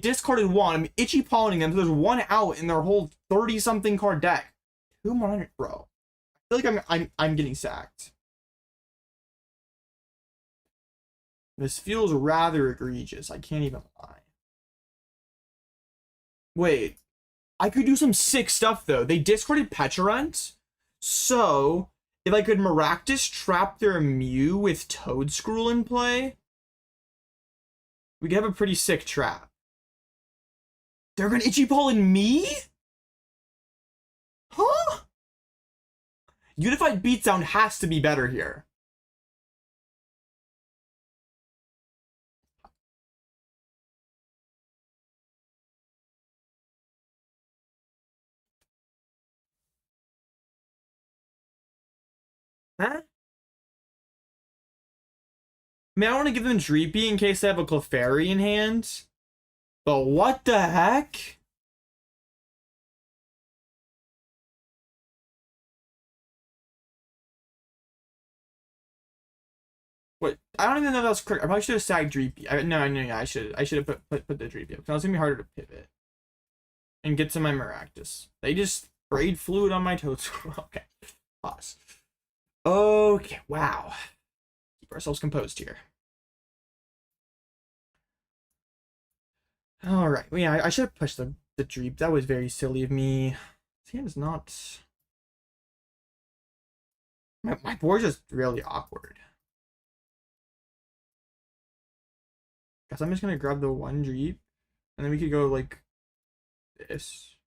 discarded one. I'm itchy palling them, so there's one out in their whole 30-something card deck. 2 more, bro. I feel like I'm getting sacked. This feels rather egregious. I can't even lie. Wait. I could do some sick stuff, though. They discarded Petulant. So, if I could Maractus trap their Mew with Toedscruel in play, we could have a pretty sick trap. They're gonna itchy ball in me? Huh? Unified Beatdown has to be better here. Huh? I mean, I want to give them Dreepy in case they have a Clefairy in hand. But what the heck? Wait, I don't even know if that was correct. I probably should have sagged Dreepy. No, I should have put the Dreepy up. Because it's going to be harder to pivot. And get to my Maractus. They just sprayed fluid on my Toedscool. Okay. Pause. Okay, wow. Keep ourselves composed here. Alright, well, yeah, I should have pushed the Dreep. That was very silly of me. This hand is not... My board's just really awkward. Guess I'm just gonna grab the one Dreep, and then we could go like this.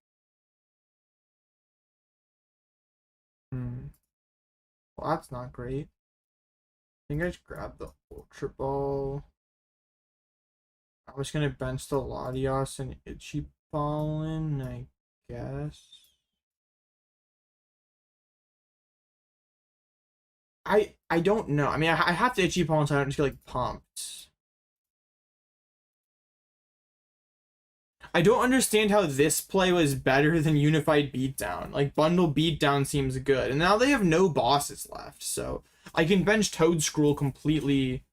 Well, that's not great. I think I just grabbed the Ultra Ball. I was gonna bench the Latias and Itchy Ballin, I guess. I don't know. I mean, I have to Itchy Ballin so I don't just get like pumped. I don't understand how this play was better than Unified Beatdown. Like, Bundle Beatdown seems good. And now they have no bosses left, so I can bench Toedscruel completely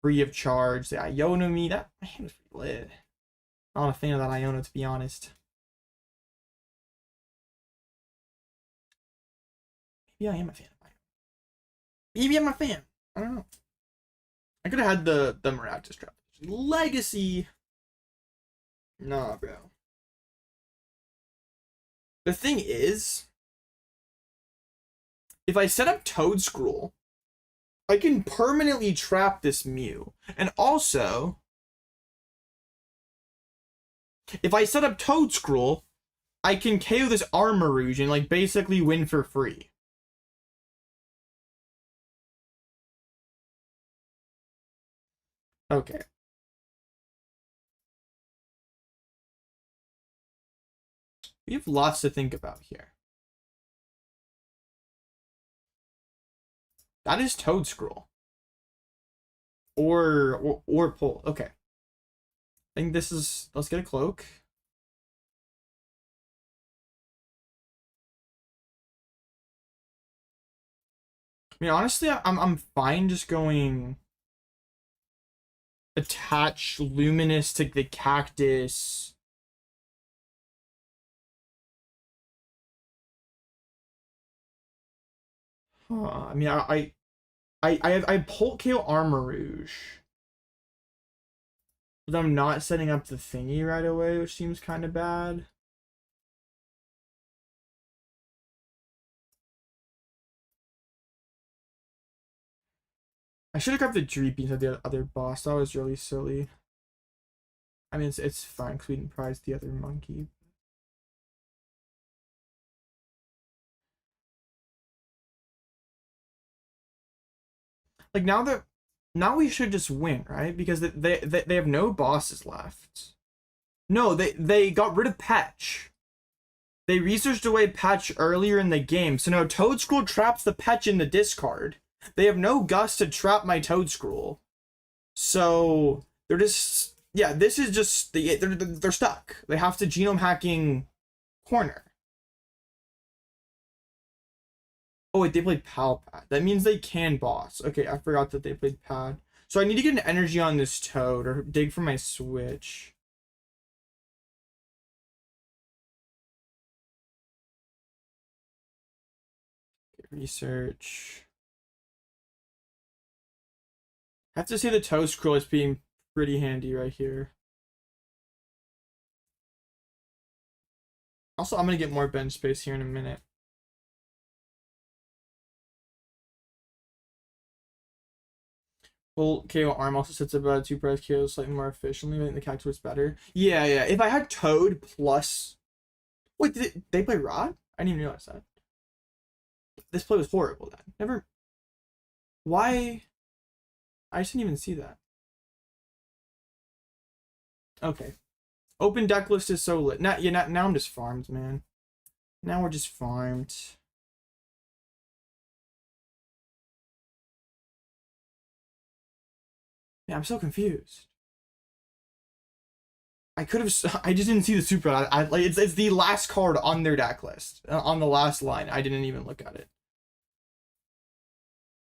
free of charge. The Iono me, that my hand was pretty lit. Not a fan of that Iono, to be honest. Maybe I am a fan of Iono. Maybe I'm a fan. I don't know. I could have had the Maractus trap. Legacy. Nah, bro. The thing is, if I set up Toedscruel, I can permanently trap this Mew. And also, if I set up Toedscruel, I can KO this Armarouge and like basically win for free. Okay. We have lots to think about here. That is Toedscruel. Or pull. Okay. I think this is... Let's get a cloak. I mean, honestly, I'm fine just going... Attach Luminous to the Cactus... I mean, I Pult KO Armarouge. But I'm not setting up the thingy right away, which seems kind of bad. I should have grabbed the Dreepy instead of the other boss. That was really silly. I mean, it's fine because we didn't prize the other monkey. Like, now we should just win, right? Because they have no bosses left. No, they got rid of Patch. They researched away Patch earlier in the game, so now Toedscool traps the Patch in the discard. They have no Gust to trap my Toedscruel. So they're just, yeah, this is just, they're stuck. They have to genome hacking corner. Oh wait, they played PAL Pad. That means they can boss. Okay, I forgot that they played Pad. So I need to get an energy on this Toad or dig for my Switch. Research. I have to say the Toedscruel is being pretty handy right here. Also, I'm gonna get more bench space here in a minute. Full KO arm also sits about 2 price KOs slightly more efficiently. I think the cactus better. Yeah. If I had Toad plus, wait, did they play Rod? I didn't even realize that. This play was horrible then. Never. Why? I just didn't even see that. Okay. Open deck list is so lit. Now I'm just farmed, man. Now we're just farmed. Yeah, I'm so confused. I just didn't see the super. Like it's the last card on their deck list. On the last line. I didn't even look at it.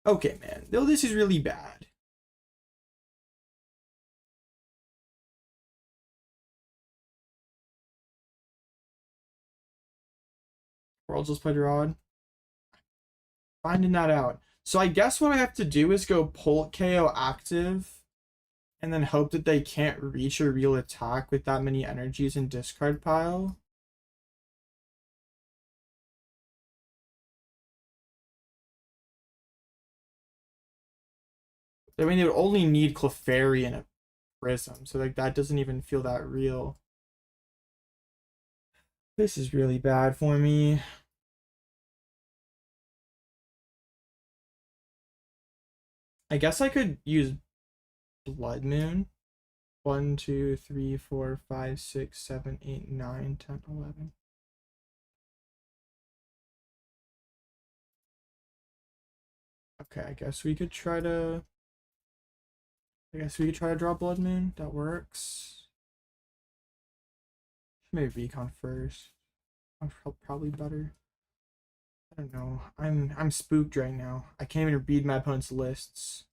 Okay, man. Though this is really bad. Worlds just played Rod. Finding that out. So I guess what I have to do is go Pult KO active and then hope that they can't reach a real attack with that many energies in discard pile. I mean, they would only need Clefairy and a Prism, so like that doesn't even feel that real. This is really bad for me. I guess I could use Bloodmoon. 1, 2, 3, 4, 5, 6, 7, 8, 9, 10, 11. Okay, I guess we could try to draw Bloodmoon. That works. Maybe Recon first. Probably better. I don't know. I'm spooked right now. I can't even read my opponent's lists.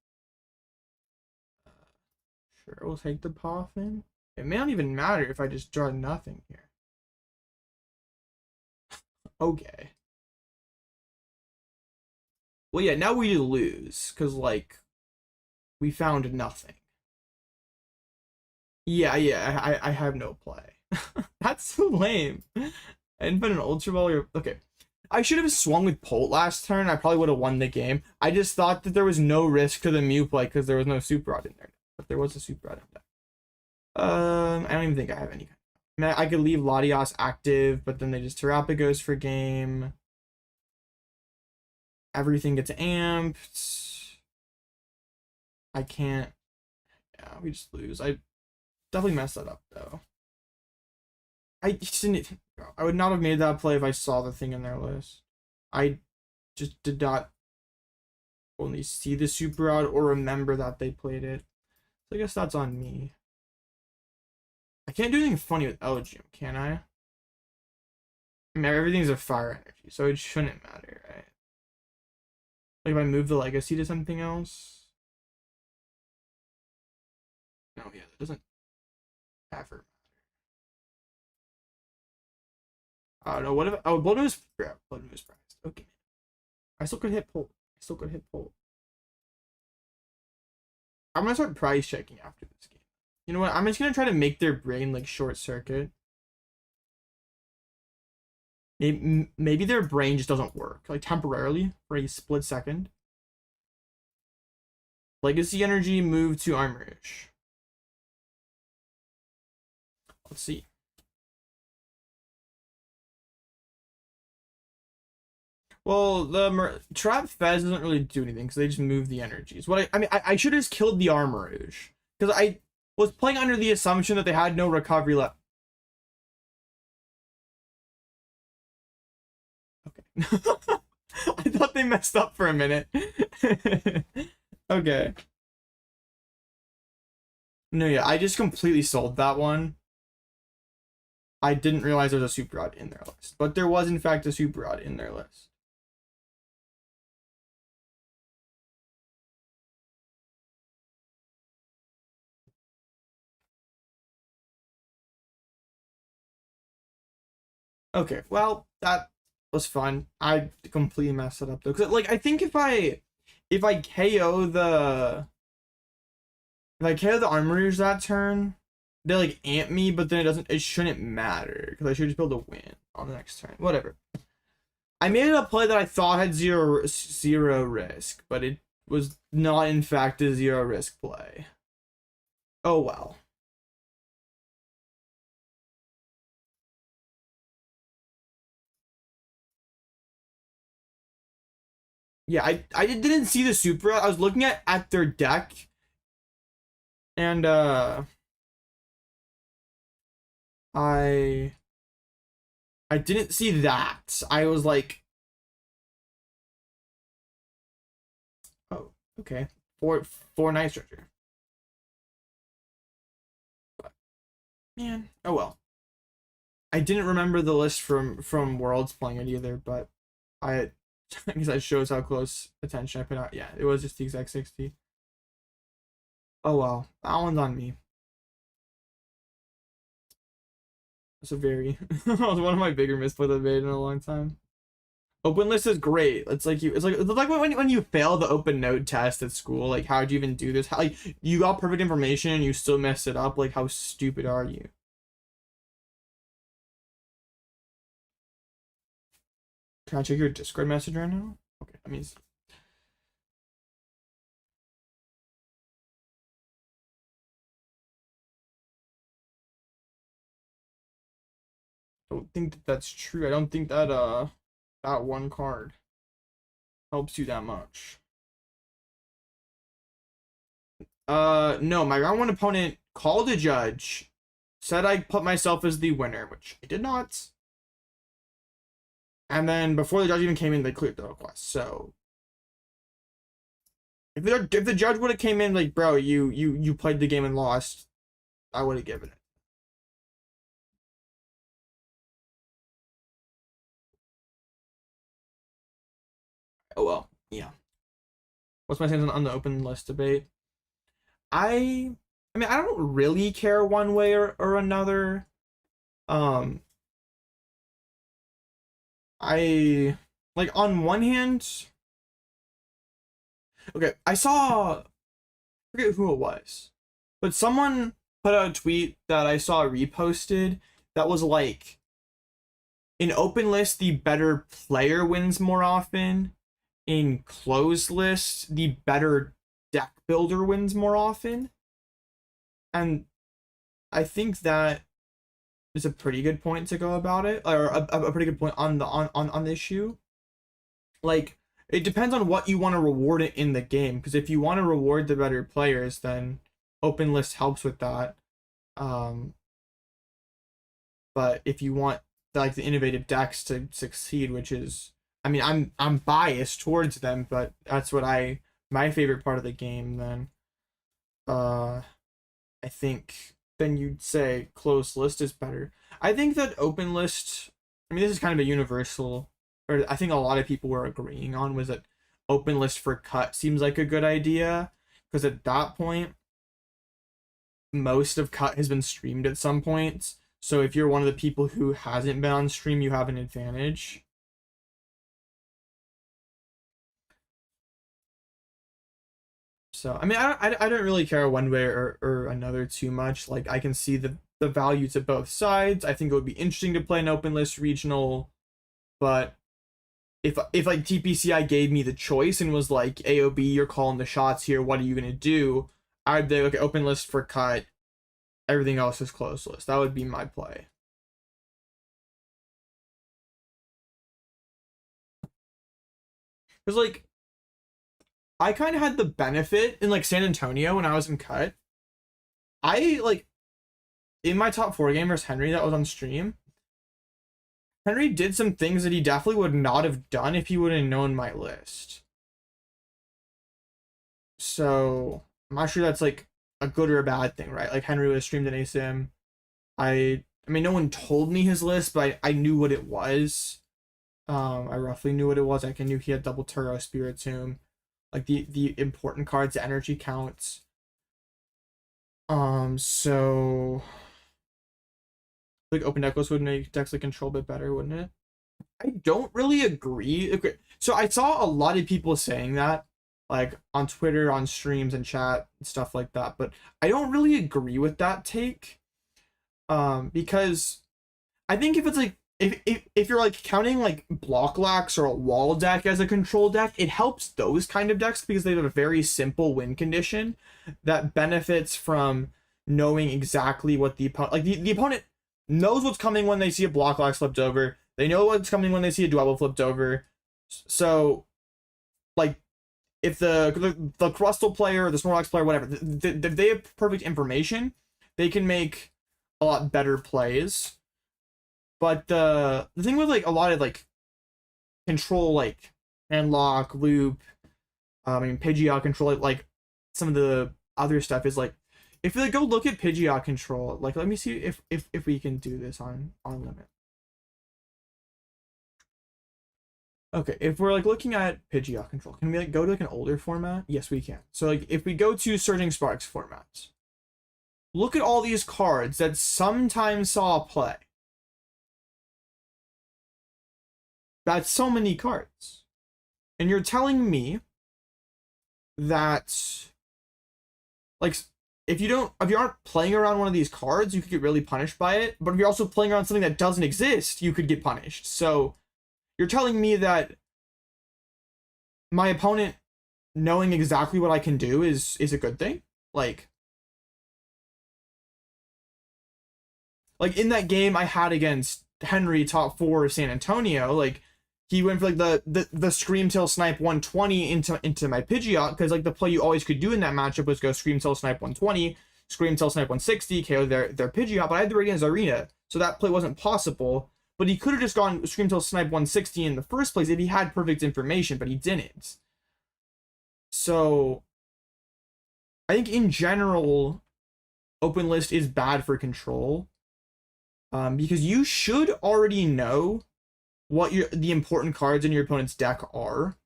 Sure, we'll take the Poffin. It may not even matter if I just draw nothing here. Okay. Well, yeah, now we lose, because, like, we found nothing. Yeah, I have no play. That's so lame. I didn't put an Ultra Ball or... Okay. I should have swung with Pult last turn. I probably would have won the game. I just thought that there was no risk to the Mew play because there was no Super Rod in there. But there was a Super Rod in there. I don't even think I have any. I mean, I could leave Latias active, but then they just Terapagos for game. Everything gets amped. I can't. Yeah, we just lose. I definitely messed that up though. I would not have made that play if I saw the thing in their list. I just did not only see the Super Rod or remember that they played it. So I guess that's on me. I can't do anything funny with Elgyem, can I? I mean, everything's a fire energy, so it shouldn't matter, right? Like if I move the legacy to something else. No, yeah, that doesn't ever matter. I don't know, what if, oh, Bloodmoon's priced. Okay. I still could hit Pult. I'm gonna start price checking after this game. You know what? I'm just gonna try to make their brain like short circuit. Maybe their brain just doesn't work, like temporarily for a split second. Legacy energy move to Armorish. Let's see. Well, the Trap Fez doesn't really do anything because they just move the energies. I should have just killed the Armorish because I was playing under the assumption that they had no recovery left. I thought they messed up for a minute. Okay. No, yeah, I just completely sold that one. I didn't realize there was a super odd in their list, but there was in fact a super odd in their list. Okay, well, that was fun. I completely messed it up though, because like I think if I KO the armorers that turn, they like amp me, but then it shouldn't matter because I should just be able to win on the next turn. Whatever. I made a play that I thought had zero risk, but it was not in fact a zero risk play. Oh well. Yeah, I didn't see the super. I was looking at their deck, and I didn't see that. I was like, oh, okay, four Night Stretcher. But, man, oh well. I didn't remember the list from Worlds playing it either, but I guess that shows how close attention I put out. Yeah, it was just the exact 60. Oh well, that one's on me. That's a very that was one of my bigger misplays I've made in a long time. Open list is great. It's like when you fail the open note test at school. Like, how'd you even do this? How, like, you got perfect information and you still messed it up. Like, how stupid are you? Can I check your Discord message right now? Okay, that means. I don't think that's true. I don't think that that one card helps you that much. No, my round one opponent called a judge, said I put myself as the winner, which I did not. And then before the judge even came in, they cleared the request. So if the judge would have came in like, bro, you played the game and lost, I would have given it. Oh well, yeah. What's my stance on the open list debate? I mean, I don't really care one way or another. I like, on one hand, okay, I saw, I forget who it was, but someone put out a tweet that I saw reposted that was like, in open list, the better player wins more often. In closed list, the better deck builder wins more often. And I think that is a pretty good point to go about it, or a pretty good point on the issue. Like, it depends on what you want to reward it in the game, because if you want to reward the better players, then open list helps with that. But if you want like the innovative decks to succeed, which is, I mean, I'm biased towards them, but that's what my favorite part of the game, then I think then you'd say closed list is better. I think that open list, I mean, this is kind of a universal, or I think a lot of people were agreeing on, was that open list for cut seems like a good idea, because at that point most of cut has been streamed at some point. So if you're one of the people who hasn't been on stream, you have an advantage. So I mean, I don't really care one way or another too much. Like, I can see the value to both sides. I think it would be interesting to play an open list regional, but if like TPCI gave me the choice and was like, AOB, you're calling the shots here, what are you gonna do? I'd be like, okay, open list for cut, everything else is closed list. That would be my play. Because like, I kind of had the benefit in like San Antonio when I was in cut. I like, in my top 4 game versus Henry that was on stream, Henry did some things that he definitely would not have done if he would have known my list. So I'm not sure that's like a good or a bad thing, right? Like Henry was streamed in ASIM. I mean, no one told me his list, but I knew what it was. I roughly knew what it was. Like I knew he had double Turo, Spiritomb, like the important cards, the energy counts. So like open deck lists would make decks like control a bit better, wouldn't it? I don't really agree. Okay, so I saw a lot of people saying that, like on Twitter, on streams and chat and stuff like that, but I don't really agree with that take. Because I think if it's like if you're like counting like block lax or a wall deck as a control deck, it helps those kind of decks because they have a very simple win condition that benefits from knowing exactly what the opponent, like the opponent knows what's coming when they see a block lax flipped over. They know what's coming when they see a duel flipped over. So like if the Crustal player, the Snorlax player, whatever, they have perfect information, they can make a lot better plays. But the thing with like a lot of like control, like handlock, loop, I mean Pidgeot control, like some of the other stuff is like, if you like go look at Pidgeot control, like let me see if we can do this on limit. Okay, if we're like looking at Pidgeot control, can we like go to like an older format? Yes, we can. So like if we go to Surging Sparks formats, look at all these cards that sometimes saw play. That's so many cards. And you're telling me that like if you aren't playing around one of these cards, you could get really punished by it. But if you're also playing around something that doesn't exist, you could get punished. So you're telling me that my opponent knowing exactly what I can do is a good thing? Like in that game I had against Henry top 4 of San Antonio, like he went for like the Scream Tail Snipe 120 into my Pidgeot, because like the play you always could do in that matchup was go Scream Tail Snipe 120, Scream Tail Snipe 160, KO their Pidgeot, but I had the Radiant Zarina, so that play wasn't possible. But he could have just gone Scream Tail Snipe 160 in the first place if he had perfect information, but he didn't. So I think in general, open list is bad for control. Because you should already know what the important cards in your opponent's deck are.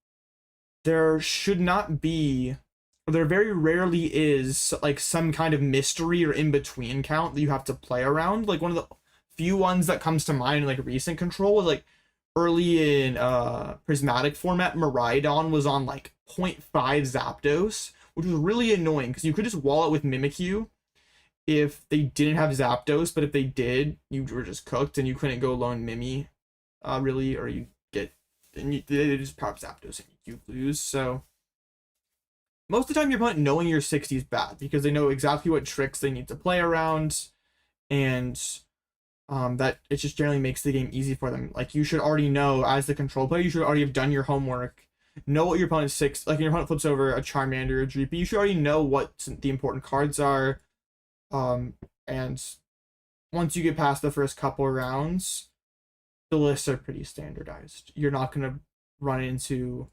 There should not be, or there very rarely is, like some kind of mystery or in-between count that you have to play around. Like one of the few ones that comes to mind in like recent control was like early in Prismatic format, Miraidon was on like 0.5 Zapdos, which was really annoying because you could just wall it with Mimikyu if they didn't have Zapdos, but if they did, you were just cooked and you couldn't go lone Mimi, really, or you get, and they just power up Zapdos and you lose. So most of the time your opponent knowing your 60 is bad because they know exactly what tricks they need to play around, and that it just generally makes the game easy for them. Like you should already know, as the control player, you should already have done your homework, know what your opponent's like when your opponent flips over a Charmander or a Dreepy, you should already know what the important cards are. And once you get past the first couple rounds, the lists are pretty standardized. You're not gonna run into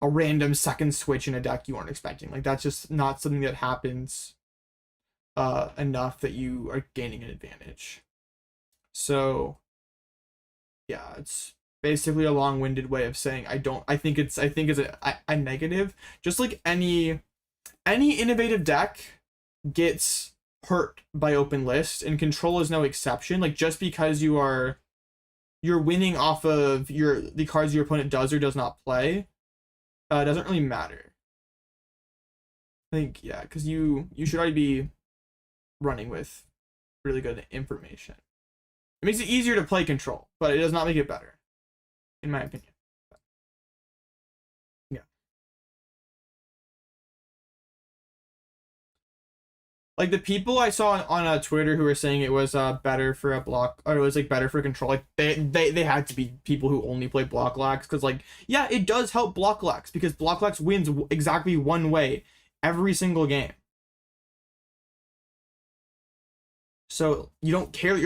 a random second switch in a deck you aren't expecting. Like that's just not something that happens enough that you are gaining an advantage. So yeah, it's basically a long-winded way of saying I think it's a negative. Just like any innovative deck gets hurt by open list, and control is no exception. Like just because you're winning off of the cards your opponent does or does not play, doesn't really matter. I think yeah, because you should already be running with really good information. It makes it easier to play control, but it does not make it better, in my opinion. Like the people I saw on Twitter who were saying it was better for a block, or it was like better for control, like they had to be people who only play block lax, because like yeah, it does help block lax because block lax wins exactly one way every single game. So you don't care that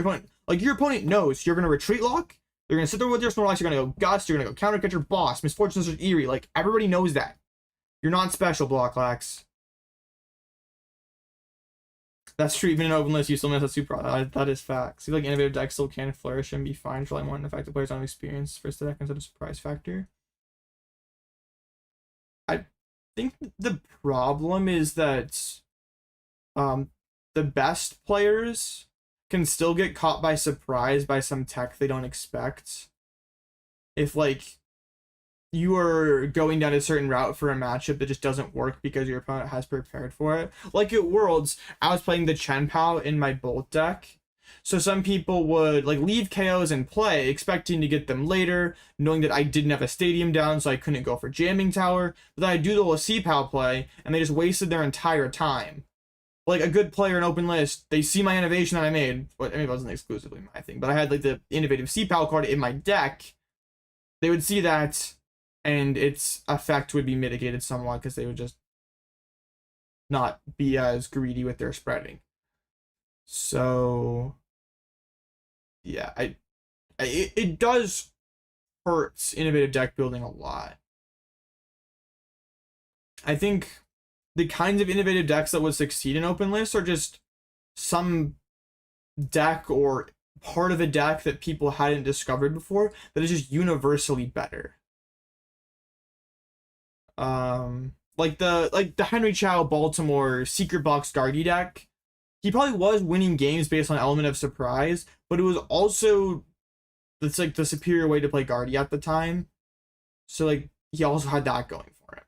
your opponent knows you're gonna retreat lock, You're gonna sit there with your Snorlax, you're gonna go Guts, you're gonna go Counter Catcher, Boss, Misfortune Search, Eerie. Like, everybody knows that. You're not special, Blocklax. That's true, even in open list, you still miss a super. That is facts. I feel like innovative decks still can flourish and be fine for like more effective players on experience first deck instead of surprise factor. I think the problem is that the best players can still get caught by surprise by some tech they don't expect. If like you are going down a certain route for a matchup that just doesn't work because your opponent has prepared for it. Like at Worlds, I was playing the Chen-Pao in my Bolt deck. So some people would like leave KOs in play, expecting to get them later, knowing that I didn't have a stadium down, so I couldn't go for Jamming Tower. But then I do the little C-Pal play, and they just wasted their entire time. Like a good player in open list, they see my innovation that I made. But I mean, it wasn't exclusively my thing, but I had like the innovative C-Pal card in my deck. They would see that, and its effect would be mitigated somewhat because they would just not be as greedy with their spreading. So yeah, it does hurt innovative deck building a lot. I think the kinds of innovative decks that would succeed in open lists are just some deck or part of a deck that people hadn't discovered before that is just universally better. Like the Henry Chow Baltimore Secret Box Guardy deck. He probably was winning games based on element of surprise, but it was also that's like the superior way to play Guardy at the time. So like he also had that going for him.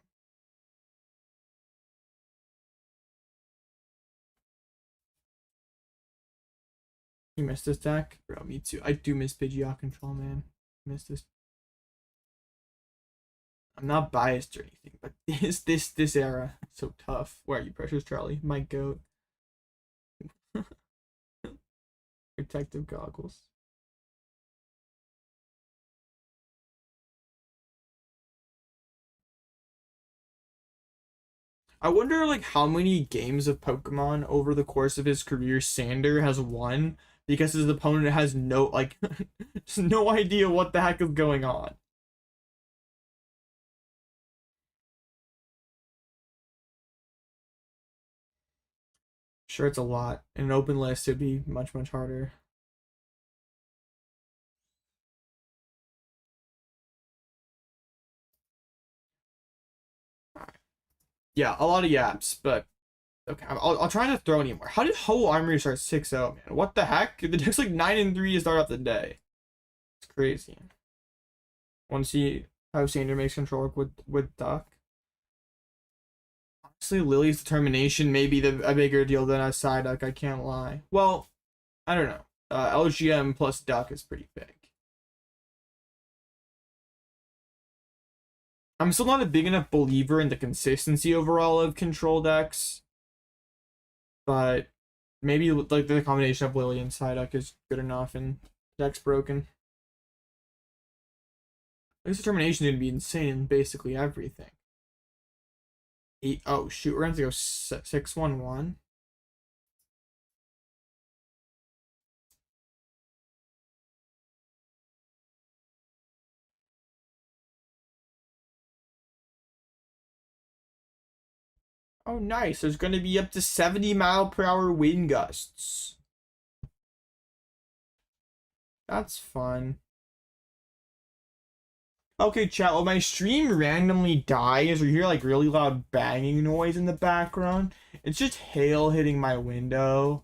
You missed this deck? Bro, me too. I do miss Pidgeot control, man. Miss this. I'm not biased or anything, but this era so tough. Where are you, Precious Charlie? My goat. Protective goggles. I wonder like how many games of Pokemon over the course of his career Sander has won because his opponent has no like no idea what the heck is going on. Sure, it's a lot. In an open list, it'd be much, much harder. Yeah, a lot of yaps, but okay, I'll try not to throw anymore. How did Ho Armory start 6-0, man? What the heck? The deck's like 9-3 to start off the day. It's crazy. Want to see how Sander makes control work with Duck? Honestly, Lily's determination may be a bigger deal than a Psyduck, I can't lie. Well, I don't know. LGM plus Duck is pretty big. I'm still not a big enough believer in the consistency overall of control decks, but maybe like the combination of Lily and Psyduck is good enough and deck's broken. This determination is going to be insane in basically everything. Oh shoot, we're going to go 6-1-1. Oh nice, there's going to be up to 70-mile-per-hour wind gusts. That's fun. Okay, chat, when my stream randomly dies or you hear like really loud banging noise in the background, it's just hail hitting my window.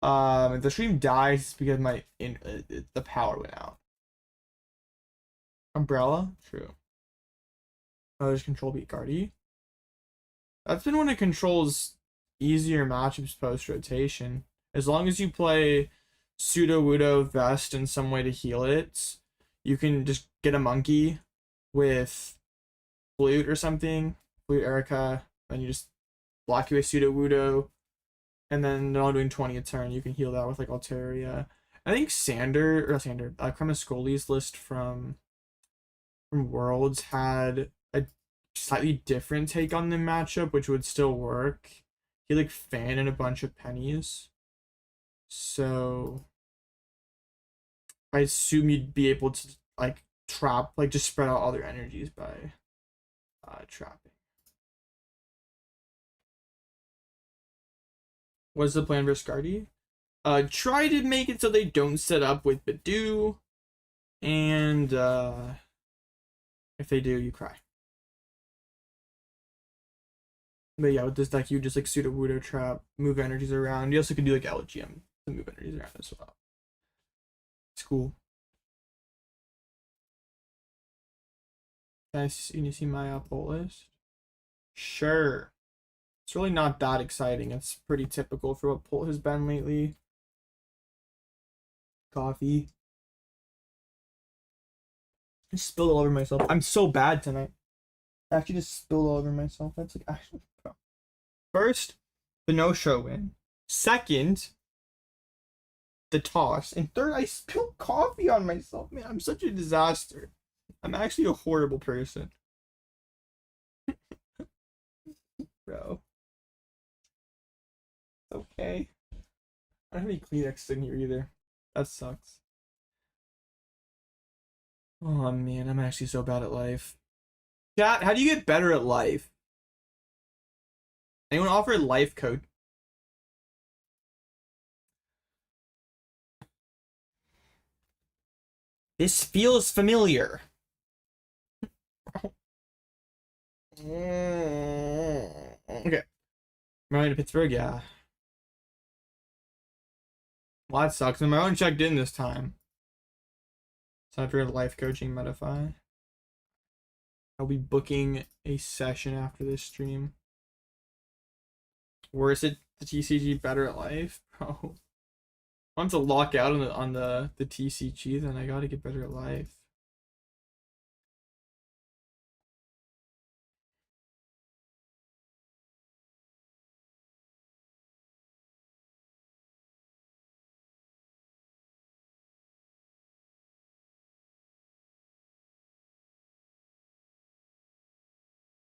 If the stream dies, it's because the power went out. Umbrella? True. Oh, there's Control Beat Guardy. That's been one of Control's easier matchups post-rotation. As long as you play Sudowoodo Vest in some way to heal it, you can just get a monkey with Flute or something, Flute Erica, and you just block you with Sudowoodo, and then they're all doing 20 a turn. You can heal that with like Altaria. I think Cremascoli's list from Worlds had a slightly different take on the matchup, which would still work. He like Fan and a bunch of pennies. So I assume you'd be able to like trap, like just spread out all their energies by trapping. What's the plan for Scardy? Try to make it so they don't set up with Budew, and if they do, you cry. But yeah, with this deck, you just like pseudo Wudo trap, move energies around. You also can do like Elgyem to move energies around as well. It's cool. Guys, you see my poll list? Sure. It's really not that exciting. It's pretty typical for what poll has been lately. Coffee. I spilled all over myself. I'm so bad tonight. I actually just spilled all over myself. That's like actually. First, the no-show win. Second, the toss. And third, I spilled coffee on myself. Man, I'm such a disaster. I'm actually a horrible person. Bro. Okay. I don't have any Kleenex in here either. That sucks. Oh man, I'm actually so bad at life. Chat, how do you get better at life? Anyone offer a life code? This feels familiar. Okay. Going to Pittsburgh, yeah. Well, that sucks. And my own checked in this time. Time for life coaching Medify. I'll be booking a session after this stream. Worse at the TCG, better at life, bro. I'm to lock out on the TCG, then I gotta get better at life.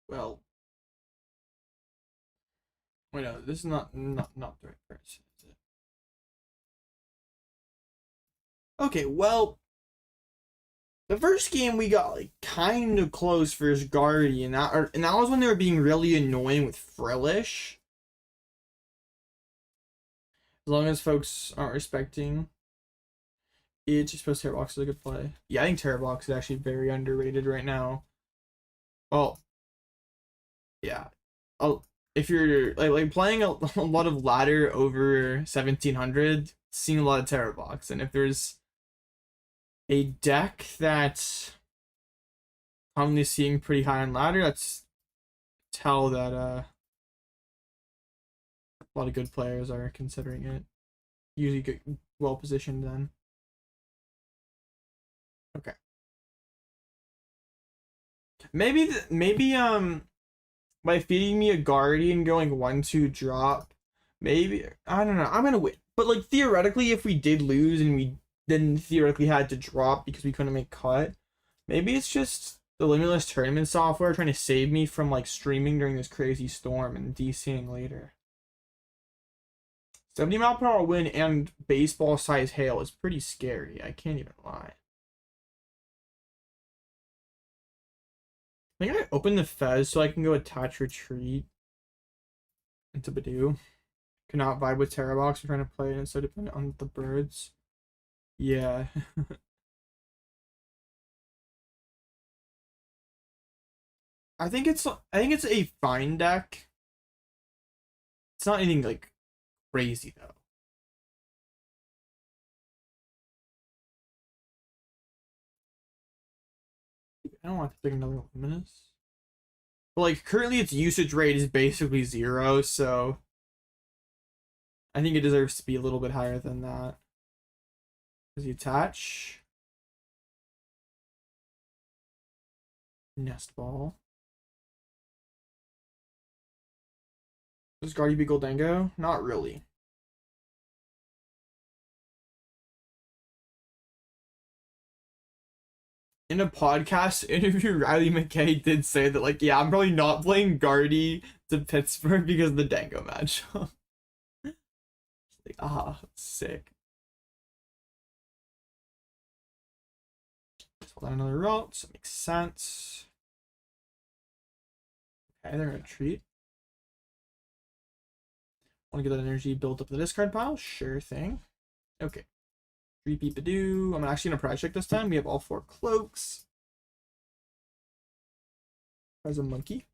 Well, wait, no, this is not the right person, is it? Okay, well, the first game we got like kind of close versus Guardian, and that was when they were being really annoying with Frillish. As long as folks aren't respecting it, just suppose Terrorbox is a good play. Yeah, I think Terrorbox is actually very underrated right now. Well, yeah. Oh, if you're like playing a lot of ladder over 1700, seeing a lot of Terrorbox, and if there's a deck that's commonly seeing pretty high on ladder, that's tell that a lot of good players are considering it. Usually good, well positioned then. Okay. Maybe by feeding me a Guardian going 1/2 drop, maybe I don't know. I'm gonna win. But like theoretically, if we did lose and we then theoretically had to drop because we couldn't make cut, maybe it's just the Luminous tournament software trying to save me from like streaming during this crazy storm and DCing later. 70-mile-per-hour wind and baseball size hail is pretty scary. I can't even lie. I think I open the Fez so I can go attach retreat into Budew. Cannot vibe with Terrorbox. I'm trying to play it so dependent on the birds. Yeah. I think it's a fine deck. It's not anything like crazy though. I don't want to pick another Luminous. But like currently its usage rate is basically 0, so I think it deserves to be a little bit higher than that. Does he attach? Nest Ball. Does Guardy be Goldango? Not really. In a podcast interview, Riley McKay did say that, like, yeah, I'm probably not playing Guardy to Pittsburgh because of the Dango matchup. Like, sick. Pull down another route, so it makes sense. Okay, they're gonna retreat. Want to get that energy built up the discard pile? Sure thing. Okay. Dreepy Budew. I'm actually gonna prize check this time. We have all 4 cloaks. There's a monkey.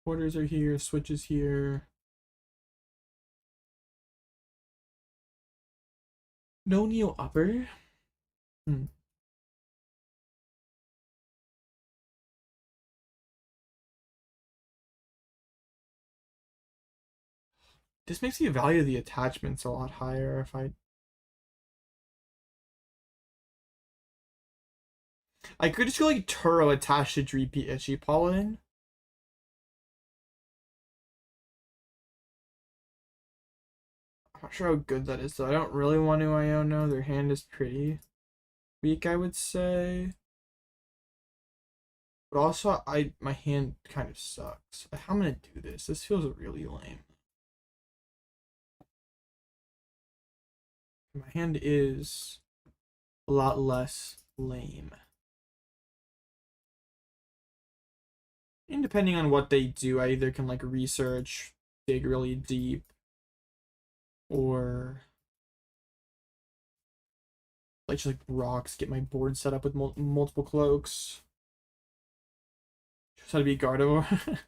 Quarters are here, Switch is here. No Neo Upper. This makes the value of the attachments a lot higher if I could just go like Turo attached to Dreepy TWM. I'm not sure how good that is though. I don't really want to Iono. Their hand is pretty weak, I would say. But also my hand kind of sucks. How am I gonna do this? This feels really lame. My hand is a lot less lame. And depending on what they do, I either can like research, dig really deep, or like just like rocks, get my board set up with multiple cloaks. Just how to be Gardevoir.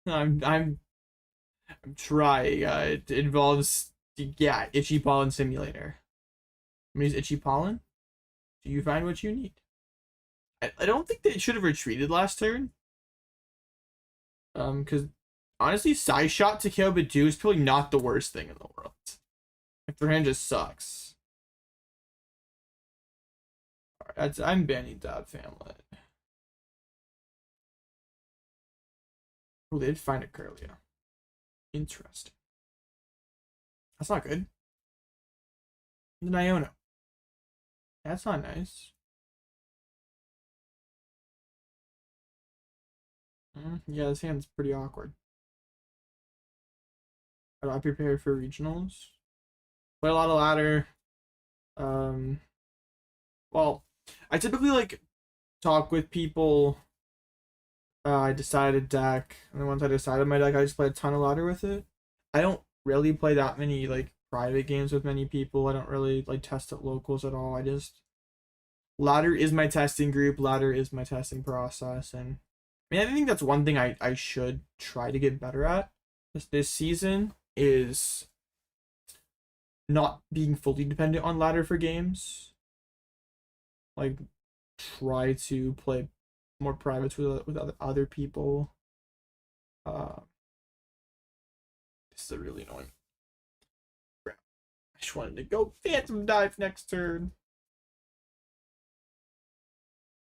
I'm trying. It involves Itchy Pollen Simulator. I mean, is Itchy Pollen? Do you find what you need? I don't think they should have retreated last turn. Because honestly, Side Shot to KO Budew is probably not the worst thing in the world. Like, their hand just sucks. Alright, I'm banning that family. Oh, they did find a Curlia. Interesting. That's not good. And then Iono. That's not nice. Yeah, this hand's pretty awkward. How do I prepare for regionals? Play a lot of ladder. Well, I typically like talk with people. I decided a deck, and then once I decided my deck, I just play a ton of ladder with it. I don't really play that many like private games with many people. I don't really like test at locals at all. Ladder is my testing group. Ladder is my testing process, and I mean, I think that's one thing I should try to get better at this season is not being fully dependent on ladder for games. Like, try to play more privates with other people. This is a really annoying. Crap. I just wanted to go Phantom Dive next turn.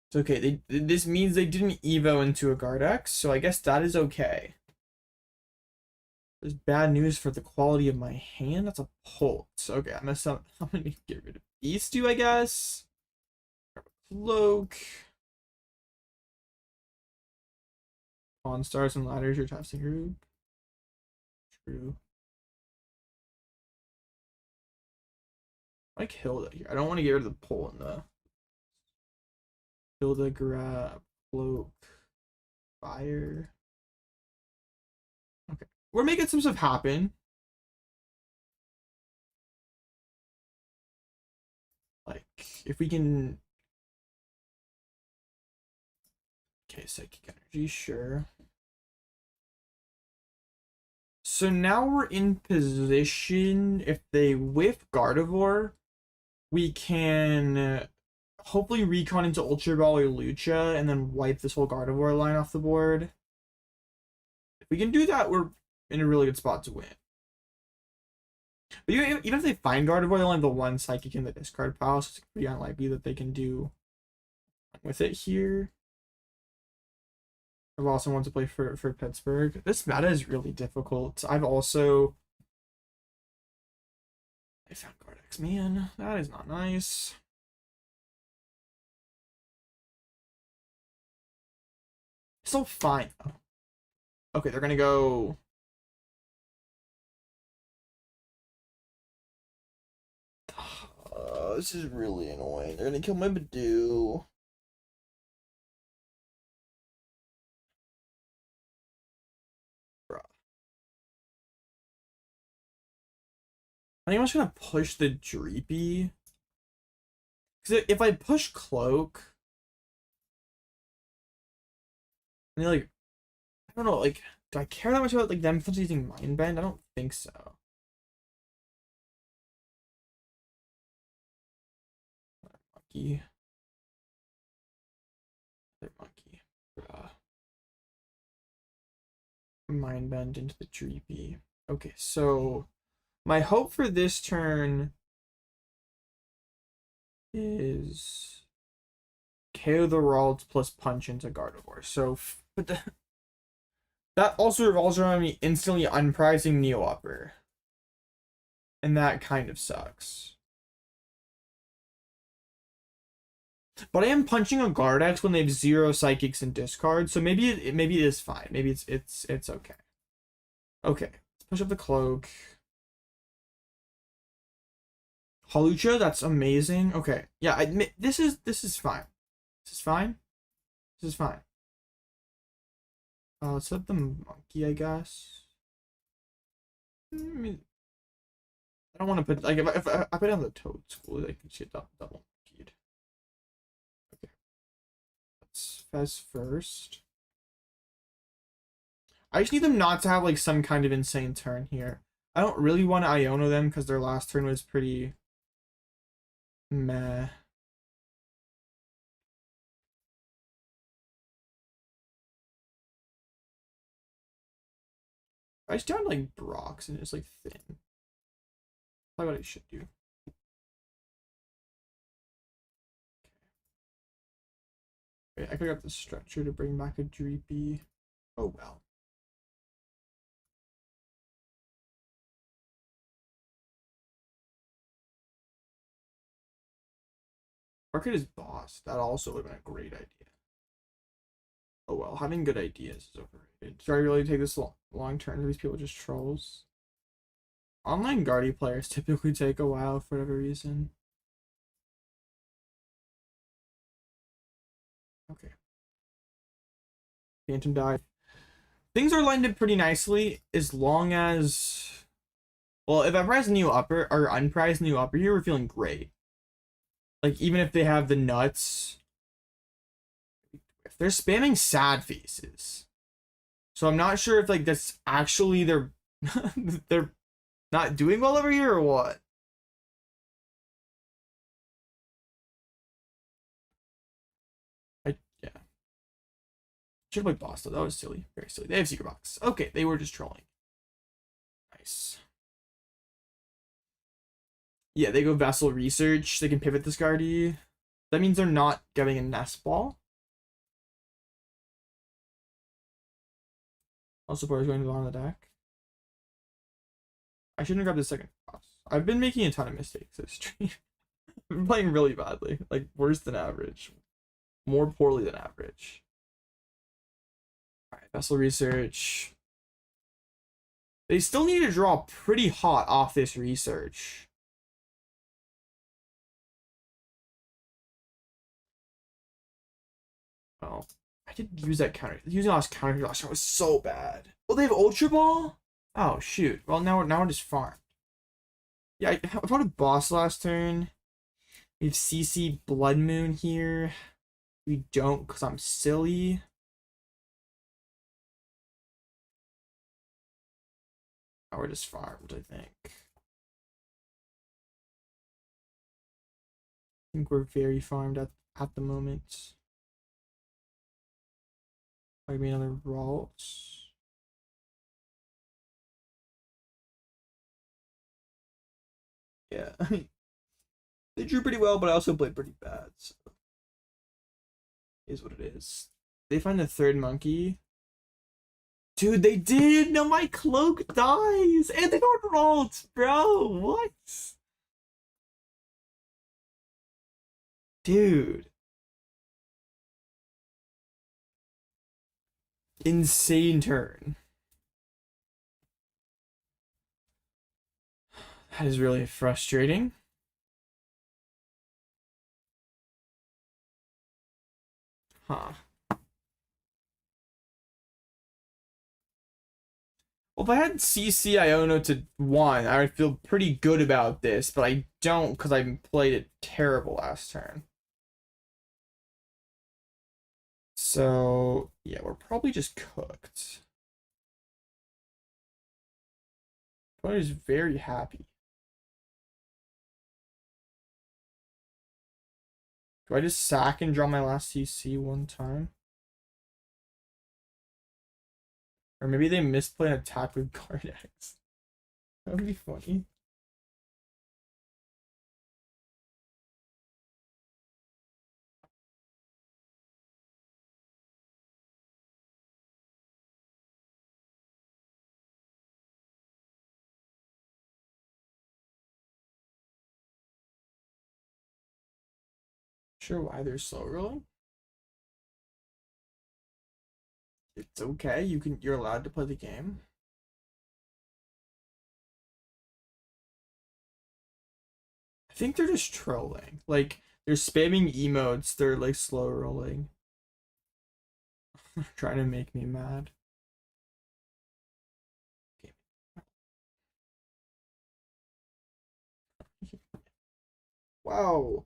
It's okay. This means they didn't Evo into a Gardex, so I guess that is okay. There's bad news for the quality of my hand. That's a Pult. Okay, I'm gonna get rid of these two, I guess. Cloak. Pawn Stars and Ladders, your testing group. True. I like Hilda here. I don't want to get rid of the Pult in the Hilda, grab, cloak, fire. Okay, we're making some stuff happen. Like, if we can. Okay, psychic energy, sure. So now we're in position. If they whiff Gardevoir, we can hopefully recon into Ultra Ball or Lucha and then wipe this whole Gardevoir line off the board. If we can do that, we're in a really good spot to win. But even if they find Gardevoir, they only have the one Psychic in the discard pile, so it's pretty unlikely that they can do with it here. I've also wanted to play for Pittsburgh. This meta is really difficult. I found Gardex, man. That is not nice. Still fine though. Okay, they're gonna go. this is really annoying. They're gonna kill my Budew. Bruh. I think I'm just gonna push the Dreepy. Because if I push Cloak, and like, I don't know, like, do I care that much about like them potentially using Mind Bend? I don't think so. Monkey. Other monkey. Bruh. Mind Bend into the Dreepy. Okay, so my hope for this turn is KO the Ralts plus punch into Gardevoir. So, but that also revolves around me instantly unprizing Neo Upper. And that kind of sucks. But I am punching a Gardex when they have 0 psychics and discard, so maybe it is fine. Maybe it's okay. Okay, let's push up the Cloak. Hawlucha, that's amazing. Okay, yeah, this is fine. This is fine. This is fine. Let's set the monkey, I guess. I mean, I don't want to put like if I put down the Toedscool, I can see double monkeyed. Okay, let's Fez first. I just need them not to have like some kind of insane turn here. I don't really want to Iono them because their last turn was pretty meh. I just down like Brox and it's like thin. Probably what I should do. Okay. I could grab the Stretcher to bring back a Dreepy. Oh well. Market is boss. That also would have been a great idea. Oh well, having good ideas is overrated. Do I really take this long turn? Are these people just trolls? Online Guardy players typically take a while for whatever reason. Okay. Phantom Dive. Things are lined up pretty nicely as long as... Well, if I prize Neo Upper or unprize Neo Upper here, we're feeling great. Like, even if they have the nuts... If they're spamming sad faces. So I'm not sure if, like, that's actually they're... they're not doing well over here or what? Yeah. Should have played boss though. That was silly. Very silly. They have secret box. Okay, they were just trolling. Nice. Yeah, they go Vessel Research. They can pivot this Guardy. That means they're not getting a Nest Ball. Also, part is going to the bottom of the deck. I shouldn't have grabbed the second boss. I've been making a ton of mistakes this stream. I've been playing really badly. Like, worse than average. More poorly than average. Alright, Vessel Research. They still need to draw pretty hot off this research. Oh, I did use that counter. Using last counter last time was so bad. Oh, they have Ultra Ball? Oh, shoot. Well, now we're just farmed. Yeah, I fought a boss last turn. We have CC Bloodmoon here. We don't because I'm silly. Now we're just farmed, I think. I think we're very farmed at the moment. Maybe another Ralts. Yeah, I mean, they drew pretty well, but I also played pretty bad, so is what it is. They find the third monkey. Dude, they did! No, my Cloak dies! And they got Ralts, bro! What? Dude. Insane turn. That is really frustrating. Huh. Well, if I had CC Iono to 1, I would feel pretty good about this, but I don't because I played it terrible last turn. So, yeah, we're probably just cooked. Opponent is very happy. Do I just sack and draw my last CC one time? Or maybe they misplay an attack with Guard X. That would be funny. Sure why they're slow rolling. It's okay. You're allowed to play the game. I think they're just trolling. Like they're spamming emotes, they're like slow rolling. Trying to make me mad. Wow.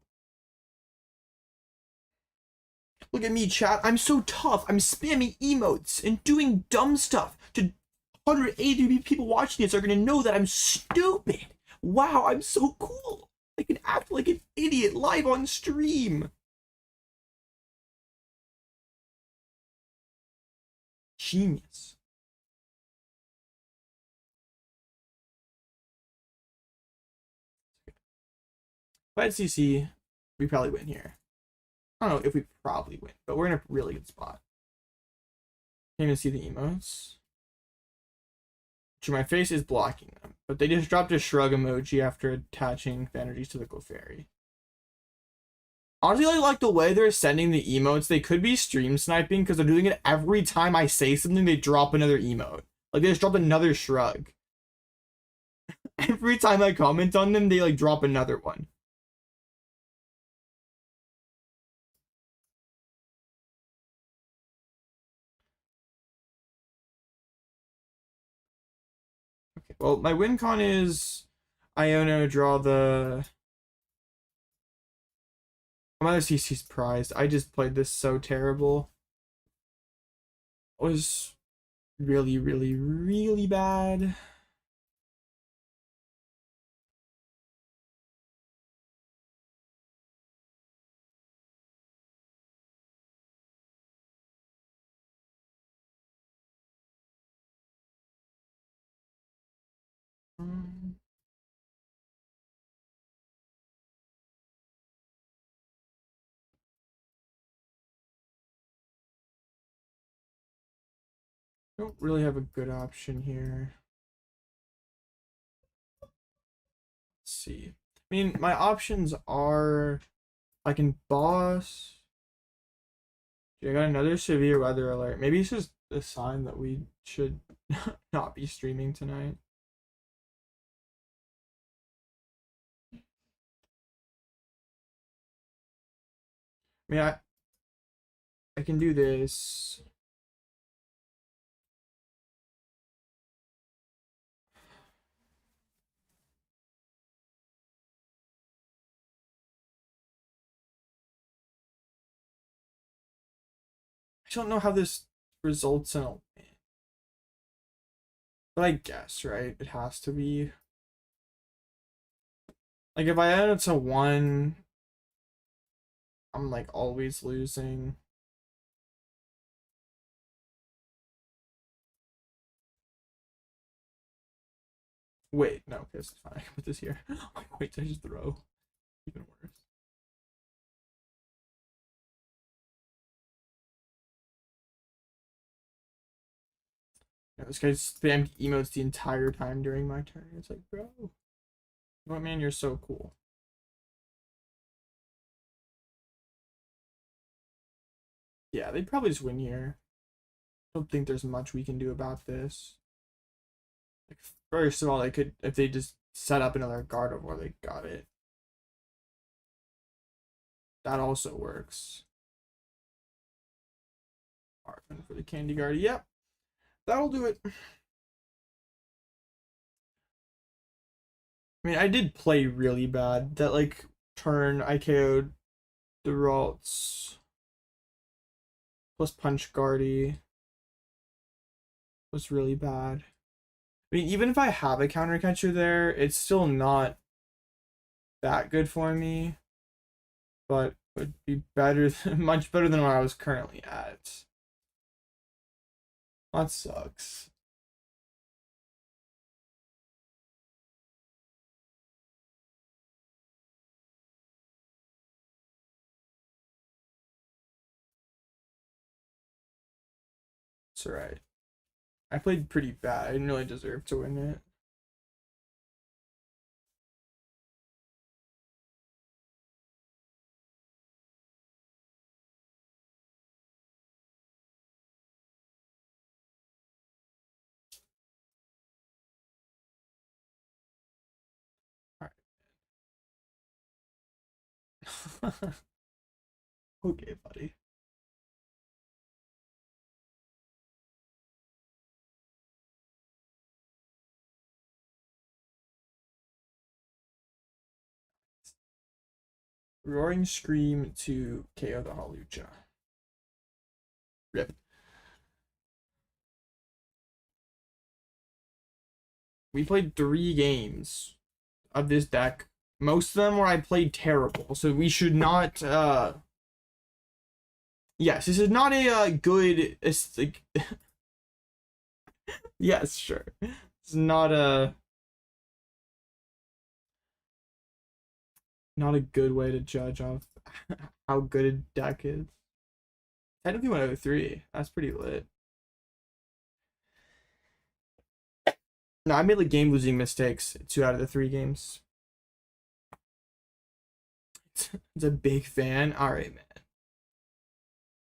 Look at me, chat. I'm so tough. I'm spamming emotes and doing dumb stuff to 180 people watching this are gonna know that I'm stupid. Wow, I'm so cool. I can act like an idiot live on stream. Genius. If I had CC, we probably win here. I don't know if we probably win, but we're in a really good spot. Can't even see the emotes. My face is blocking them, but they just dropped a shrug emoji after attaching energies to the Clefairy. Honestly, I like the way they're sending the emotes. They could be stream sniping because they're doing it every time I say something, they drop another emote. Like, they just dropped another shrug. Every time I comment on them, they, like, drop another one. Okay, well, my win con is Iono draw the... My other CC's prized. I just played this so terrible. It was really, really, really bad. Don't really have a good option here. Let's see. I mean, my options are I can boss. I got another severe weather alert. Maybe it's just a sign that we should not be streaming tonight. I mean, I can do this. I don't know how this results in a win. But I guess, right? It has to be. Like, if I add it to 1, I'm, like, always losing. Wait, no, okay, it's fine. I can put this here. Wait, I just throw. Even worse. Yeah, this guy spammed emotes the entire time during my turn. It's like, bro. What, man, you're so cool. Yeah, they'd probably just win here. I don't think there's much we can do about this. Like, first of all, they could, if they just set up another Gardevoir, they got it. That also works. Poffin for the Candy Guard. Yep, that'll do it. I mean, I did play really bad. That like turn I KO'd the Ralts plus Punch Guardy was really bad. I mean, even if I have a counter catcher there, it's still not that good for me, but would be better, much better than what I was currently at. That sucks. It's alright. I played pretty bad. I didn't really deserve to win it. Alright. Okay, buddy. Roaring Scream to KO the Hawlucha. Rip. We played 3 games of this deck. Most of them where I played terrible, so we should not, yes, this is not a good, it's like, yes, sure. It's not a good way to judge off how good a deck is. Technically 103. That's pretty lit. No, I made like game losing mistakes 2 out of the 3 games. It's a big fan. Alright, man.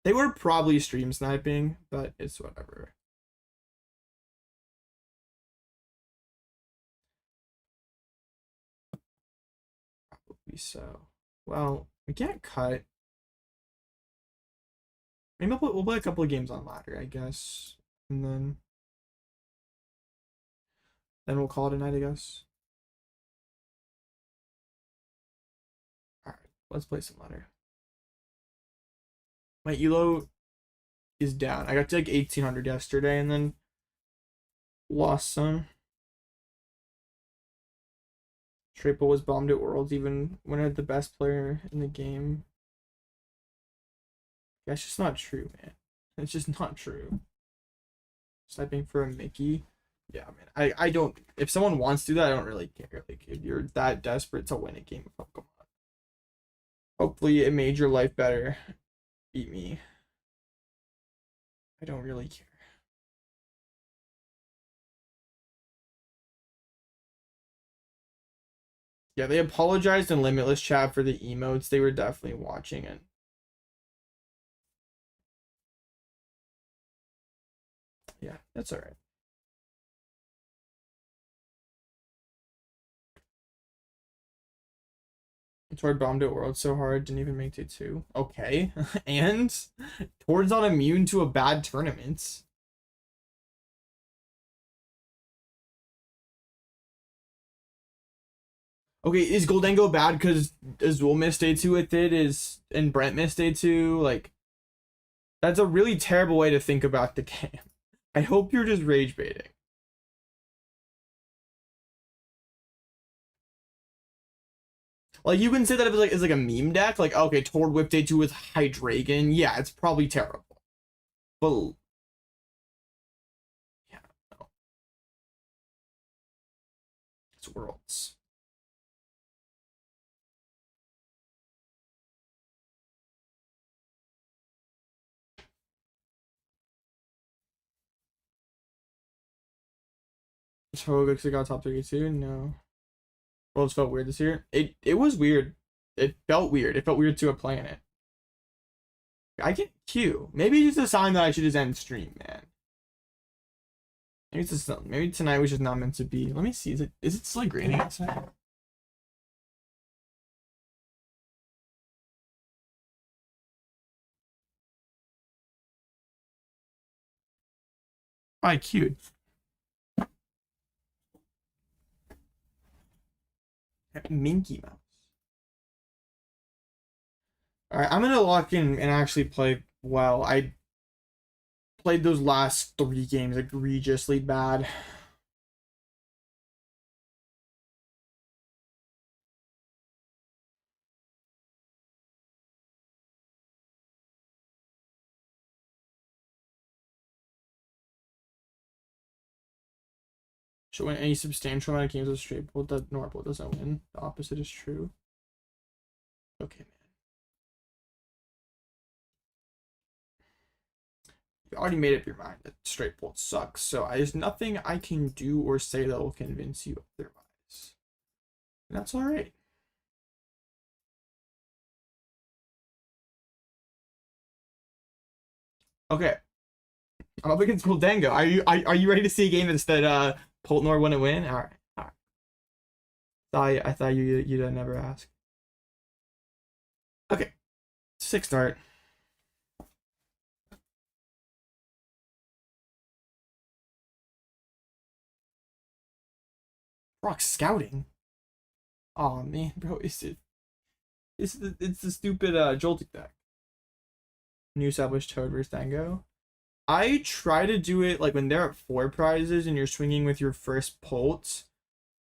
They were probably stream sniping, but it's whatever. Probably so. Well, we can't cut. Maybe we'll play a couple of games on ladder, I guess. And then we'll call it a night, I guess. Alright, let's play some ladder. My elo is down. I got to like 1800 yesterday and then lost some. Dragapult was bombed at Worlds even when I had the best player in the game. That's just not true, man. It's just not true. Sniping for a Mickey. Yeah, man. I don't, if someone wants to do that, I don't really care. Like, if you're that desperate to win a game of Pokemon, hopefully it made your life better. Beat me. I don't really care. Yeah, they apologized in Limitless chat for the emotes. They were definitely watching it. Yeah, that's alright. Tord bombed at World so hard, didn't even make it 2. Okay. And Tord's not immune to a bad tournament. Okay, is Goldengo bad because Azul missed day 2 with it, and Brent missed day 2? Like, that's a really terrible way to think about the game. I hope you're just rage baiting. Like, you can say that if it's like a meme deck, like, okay, Tord whipped day 2 with Hydreigon. Yeah, it's probably terrible. But yeah, no. It's Worlds. So good because it got top 32? No. Worlds felt weird this year. It was weird. It felt weird. It felt weird to a planet. I get Q. Maybe it's a sign that I should just end stream, man. Maybe it's just, maybe tonight was just not meant to be. Let me see. Is it still like raining outside? Probably cute. Minky Mouse. Alright, I'm gonna lock in and actually play well. I played those last 3 games egregiously bad. Should win any substantial amount of games with straight bolt that Norbolt doesn't win. The opposite is true. Okay, man. You already made up your mind that straight bolt sucks, so there's nothing I can do or say that will convince you otherwise. And that's alright. Okay. I'm up against Guldengo. Are you ready to see a game that Poltnor wouldn't win? Alright. I thought you'd never ask. Okay. 6 start. Rock scouting. Oh man, bro, it's the stupid Joltik deck. New established Toad versus Dango. I try to do it like when they're at 4 prizes and you're swinging with your first Polt.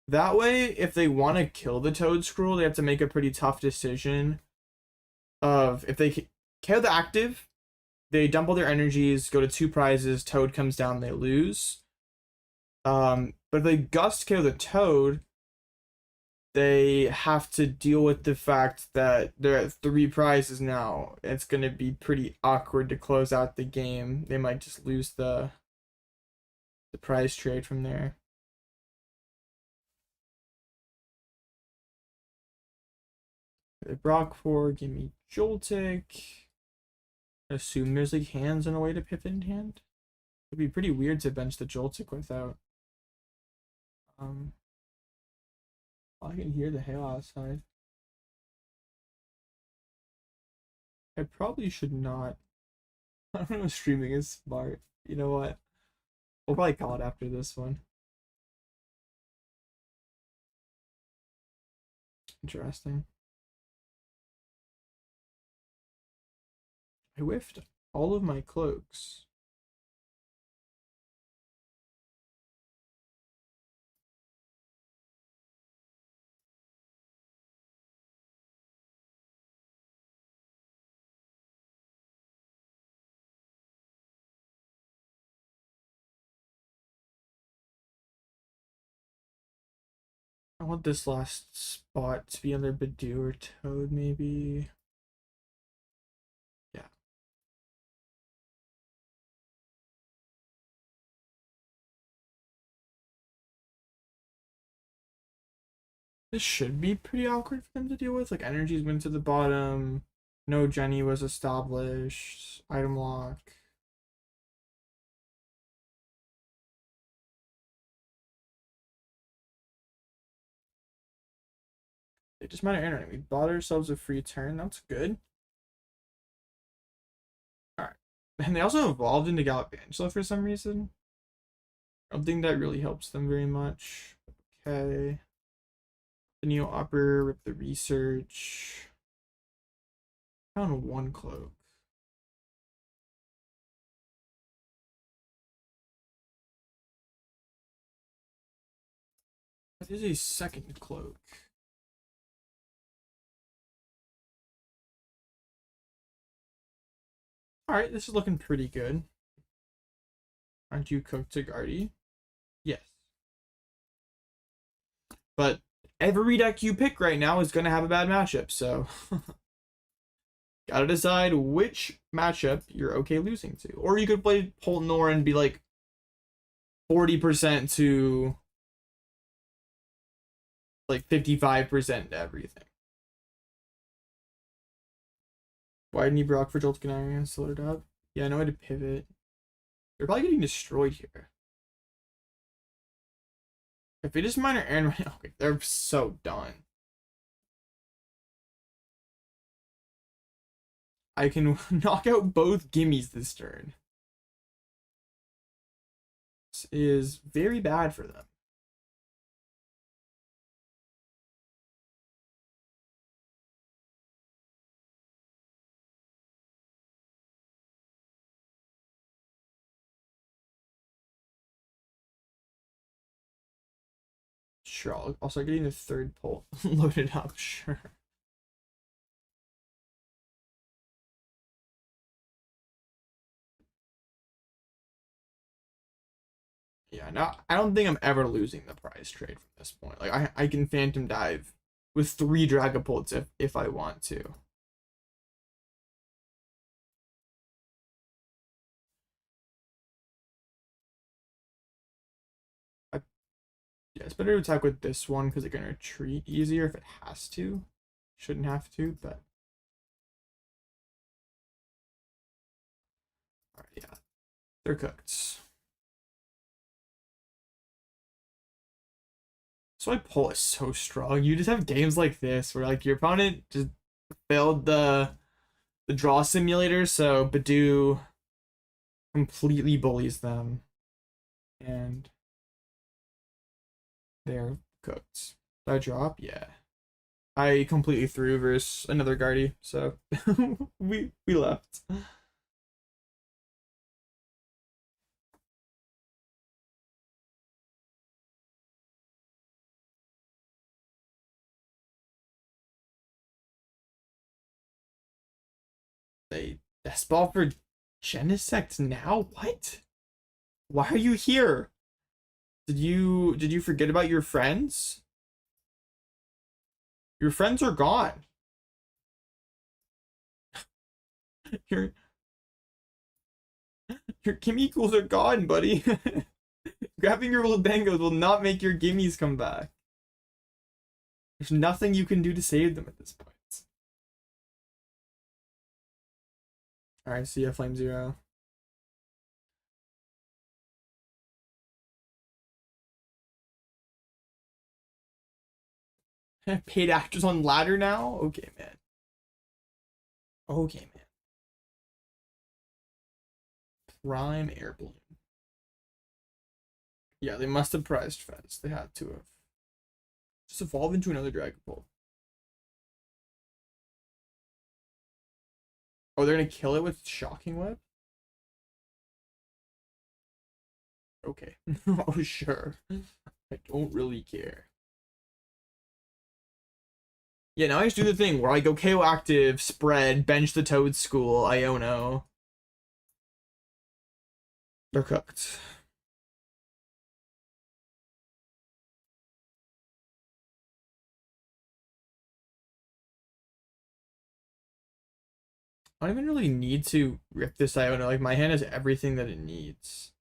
That way, if they want to kill the Toedscruel, they have to make a pretty tough decision of if they KO the active, they dump all their energies, go to 2 prizes, Toad comes down, they lose. But if they gust KO the Toad, they have to deal with the fact that they're at 3 prizes now. It's going to be pretty awkward to close out the game. They might just lose the prize trade from there. They Brock 4, give me Joltik. Assume there's like hands and a way to pivot in hand. It'd be pretty weird to bench the Joltik without. I can hear the hail outside. I probably should not. I don't know if streaming is smart. You know what? We'll probably call it after this one. Interesting. I whiffed all of my cloaks. I want this last spot to be under Budew or Toad, maybe. Yeah. This should be pretty awkward for them to deal with. Like, energies went to the bottom. No Jenny was established. Item lock. They just minor internet. We bought ourselves a free turn. That's good. Alright. And they also evolved into Galvantula for some reason. I don't think that really helps them very much. Okay. The Neo Upper with the research. Found 1 cloak. That is a 2nd cloak. Alright, this is looking pretty good. Aren't you cooked to Guardy? Yes. But every deck you pick right now is going to have a bad matchup, so gotta decide which matchup you're okay losing to. Or you could play Poltnor and be like 40% to like 55% to everything. Why didn't you Brock for Joltik and Iron Solar Dub? Yeah, no way to pivot. They're probably getting destroyed here. If it is minor Aaron right now, okay, they're so done. I can knock out both gimmies this turn. this is very bad for them. Sure, I'll start getting the third pull loaded up, sure. Yeah, no, I don't think I'm ever losing the prize trade from this point. Like I can Phantom Dive with 3 Dragapults if I want to. Yeah, it's better to attack with this one because it can retreat easier if it has to. Shouldn't have to, but alright, yeah. They're cooked. So I pull is so strong. You just have games like this where like your opponent just failed the draw simulator, so Budew completely bullies them. And they're cooked. Did I drop? Yeah. I completely threw versus another Guardy, so we left. They best ball for Genesect now? What? Why are you here? Did you forget about your friends? Your friends are gone. Your your Kimikos are gone, buddy. Grabbing your little bangos will not make your gimmies come back. There's nothing you can do to save them at this point. Alright, see ya, Flame Zero. Paid actors on ladder now? Okay, man. Okay, man. Prime Air Balloon. Yeah, they must have prized Fez. They had to have. Just evolve into another Dragapult. Oh, they're gonna kill it with Shocking Web? Okay. Oh, sure. I don't really care. Yeah, now I just do the thing where I go KO active, spread, bench the Toedscool, Iono. They're cooked. I don't even really need to rip this Iono. Like, my hand has everything that it needs.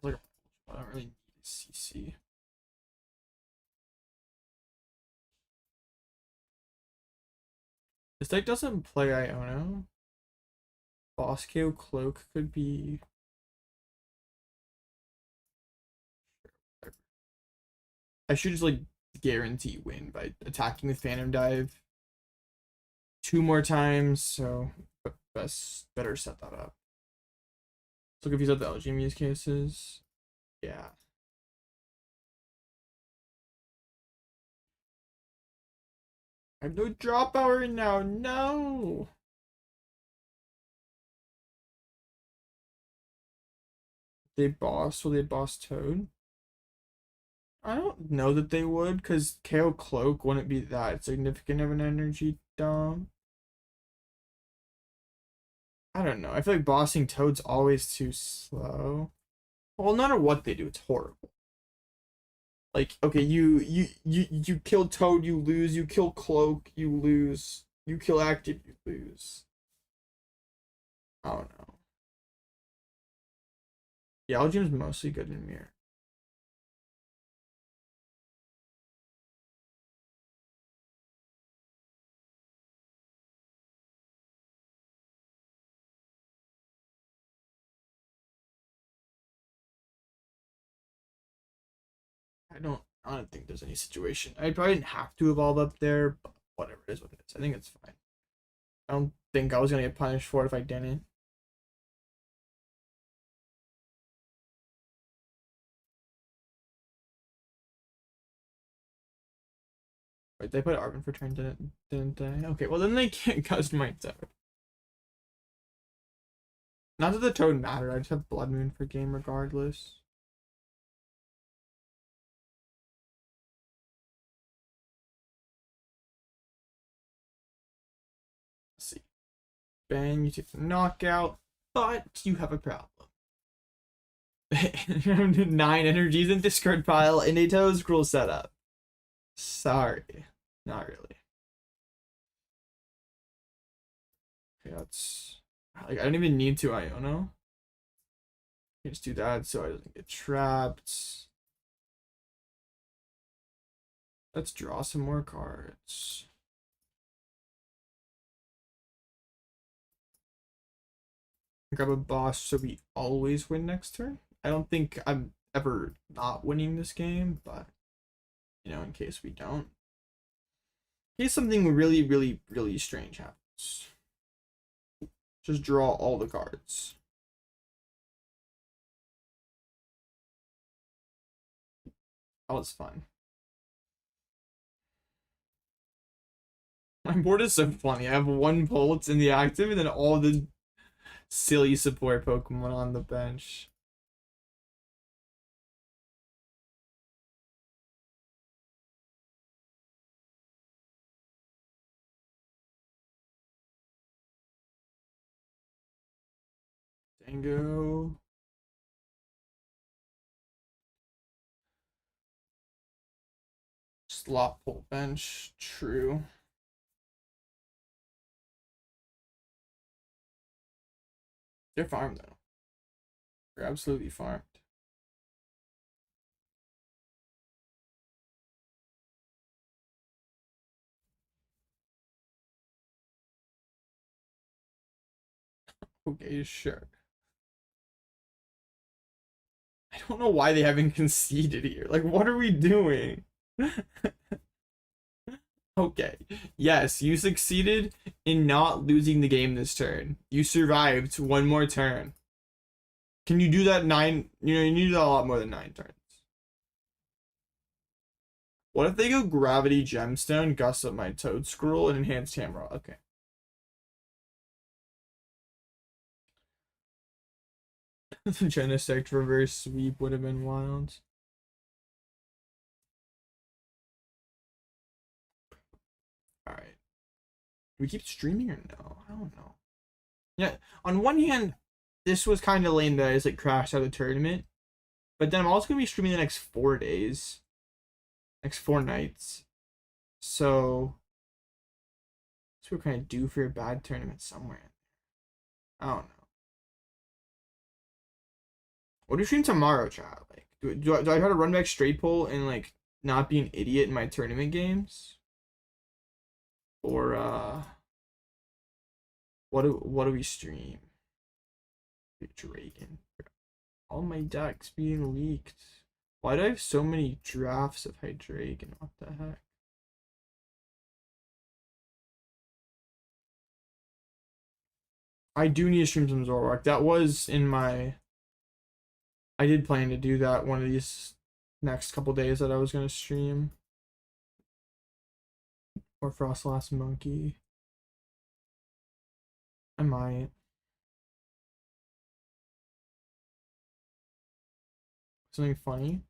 Like, I don't really need a CC. This deck doesn't play Iono. Boss KO Cloak could be... I should just, like, guarantee win by attacking with Phantom Dive 2 more times, so better set that up. Let's look if he's at the Elgyem use cases. Yeah. I have no drop power now. No. Will they boss Toad? I don't know that they would, because KO Cloak wouldn't be that significant of an energy dump. I don't know. I feel like bossing Toad's always too slow. Well, no matter what they do, it's horrible. Like, okay, you kill Toad, you lose. You kill Cloak, you lose. You kill Active, you lose. I don't know. Yeah, Elgyem's mostly good in Mirror. I don't think there's any situation. I probably didn't have to evolve up there, but whatever it is what it is. I think it's fine. I don't think I was gonna get punished for it if I didn't. Wait, they put Arvin for turn, didn't they? Okay, well then they can't customize Toad. Not that the Toad matter, I just have Bloodmoon for game regardless. Let's see. Ben, you take the knockout, but you have a problem. 9 energies in discard pile in a Toedscruel setup. Sorry, not really. Okay, that's like I don't even need to Iono. Just do that so I don't get trapped. Let's draw some more cards. Grab a boss so we always win next turn. I don't think I'm ever not winning this game, but you know, in case we don't. In case something really, really, really strange happens. Just draw all the cards. That was fun. My board is so funny. I have 1 Pulse in the active and then all the silly support Pokemon on the bench. Dango. Slot pull bench. True. They're farmed though. They're absolutely farmed. Okay, sure. I don't know why they haven't conceded here. Like, what are we doing? Okay. Yes, you succeeded in not losing the game this turn. You survived 1 more turn. Can you do that 9? You know, you need to do that a lot more than 9 turns. What if they go Gravity Gemstone, Gust Up my Toedscruel, and Enhanced Hammer? Okay. The Genesect reverse sweep would have been wild. Alright. We keep streaming or no? I don't know. Yeah, on one hand, this was kind of lame that I just like crashed out of the tournament. But then I'm also going to be streaming the next 4 days. Next 4 nights. So we're kind of due for a bad tournament somewhere. I don't know. What do you stream tomorrow, child? Like, do I try to run back straight pull and like not be an idiot in my tournament games? Or what do we stream? Dragon. All my decks being leaked. Why do I have so many drafts of Hydreigon? What the heck? I do need to stream some Zoroark. That was in my... I did plan to do that one of these next couple days that I was going to stream. Or Frostlass Monkey. I might. Something funny?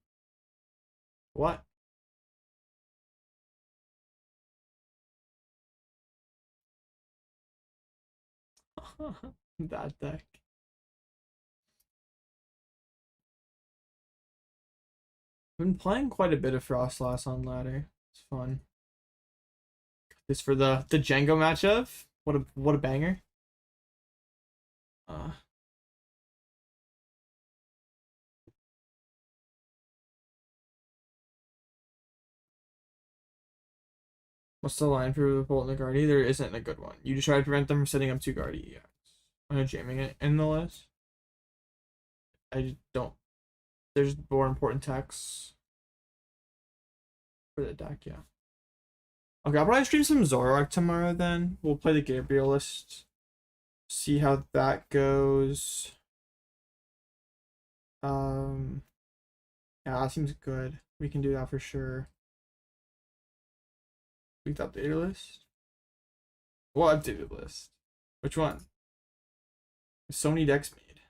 What? That deck. I've been playing quite a bit of Frostlass on ladder. It's fun. This for the Django matchup. What a banger. What's the line for the Bolt and the Guardy? There isn't a good one. You just try to prevent them from setting up 2 Guardy. Yeah. I'm not jamming it in the list. I just don't. There's more important texts for the deck, yeah. Okay, I'll probably stream some Zoroark tomorrow then. We'll play the Gabriel list See how that goes. Yeah, that seems good. We can do that for sure. Week updated list. What updated list? Which one? So many decks made.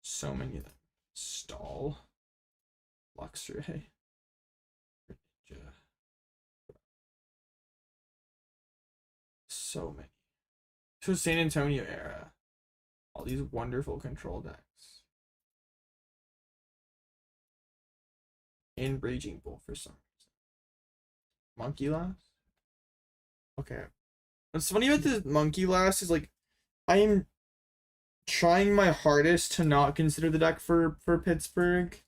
So many of them. Stall. Luxray. So many. So San Antonio era. All these wonderful control decks. And Raging Bull for some reason. Monkey Last? Okay. What's funny about this Monkey Last is like I am trying my hardest to not consider the deck for Pittsburgh,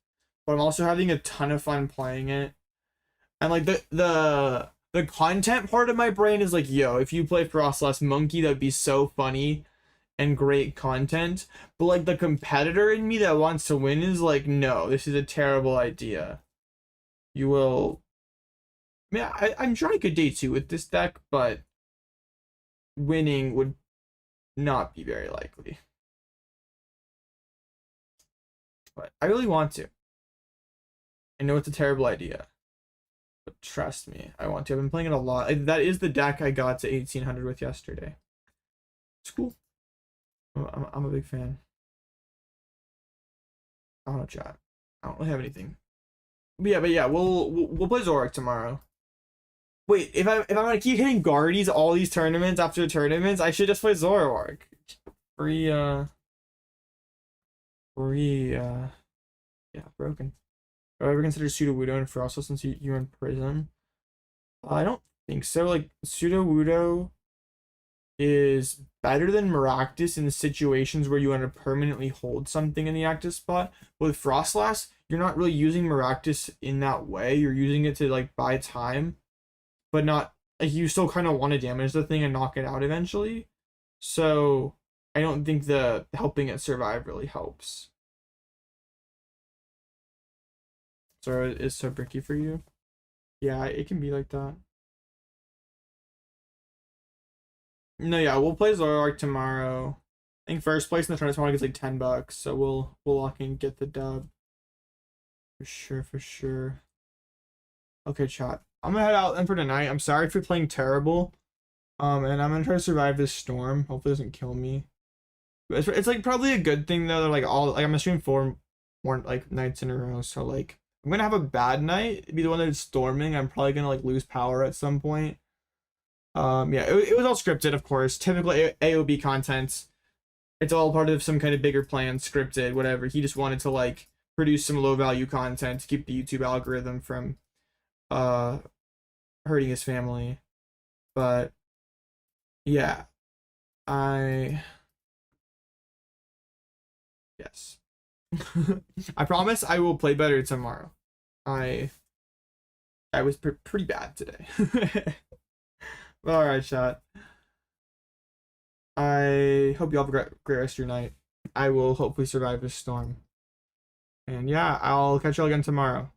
but I'm also having a ton of fun playing it. And like the content part of my brain is like, yo, if you play Frostless Monkey, that'd be so funny and great content. But like the competitor in me that wants to win is like, no, this is a terrible idea. You will. Yeah, I'm sure I could day 2 with this deck, but winning would not be very likely. But I really want to. I know it's a terrible idea, but trust me, I want to. I've been playing it a lot. That is the deck I got to 1800 with yesterday. It's cool. I'm a big fan. I don't know, chat. I don't really have anything. But yeah, we'll play Zoroark tomorrow. Wait, if I'm gonna keep hitting Guardies all these tournaments after tournaments, I should just play Zoroark. Yeah, broken. Do I ever consider Sudowoodo and Frostle since you're in prison? I don't think so. Like, Sudowoodo is better than Maractus in situations where you want to permanently hold something in the active spot. With Frostlass, you're not really using Maractus in that way. You're using it to, like, buy time, but not, like, you still kind of want to damage the thing and knock it out eventually. So, I don't think the helping it survive really helps. So is so bricky for you? Yeah, it can be like that. No, yeah, we'll play Zoroark tomorrow. I think first place in the tournament tomorrow gets like $10, so we'll lock in and get the dub. For sure. Okay, chat. I'm gonna head out then for tonight. I'm sorry for playing terrible. And I'm gonna try to survive this storm. Hopefully it doesn't kill me. It's like probably a good thing though, that like I'm gonna stream 4 more like nights in a row, so like I'm gonna have a bad night. It'd be the one that's storming. I'm probably gonna like lose power at some point. Yeah, it was all scripted, of course. Typical AOB content. It's all part of some kind of bigger plan, scripted, whatever. He just wanted to like produce some low value content to keep the YouTube algorithm from hurting his family. But yeah, yes. I promise I will play better tomorrow. I was pretty bad today. Alright, chat. I hope you all have a great rest of your night. I will hopefully survive this storm. And yeah, I'll catch you all again tomorrow.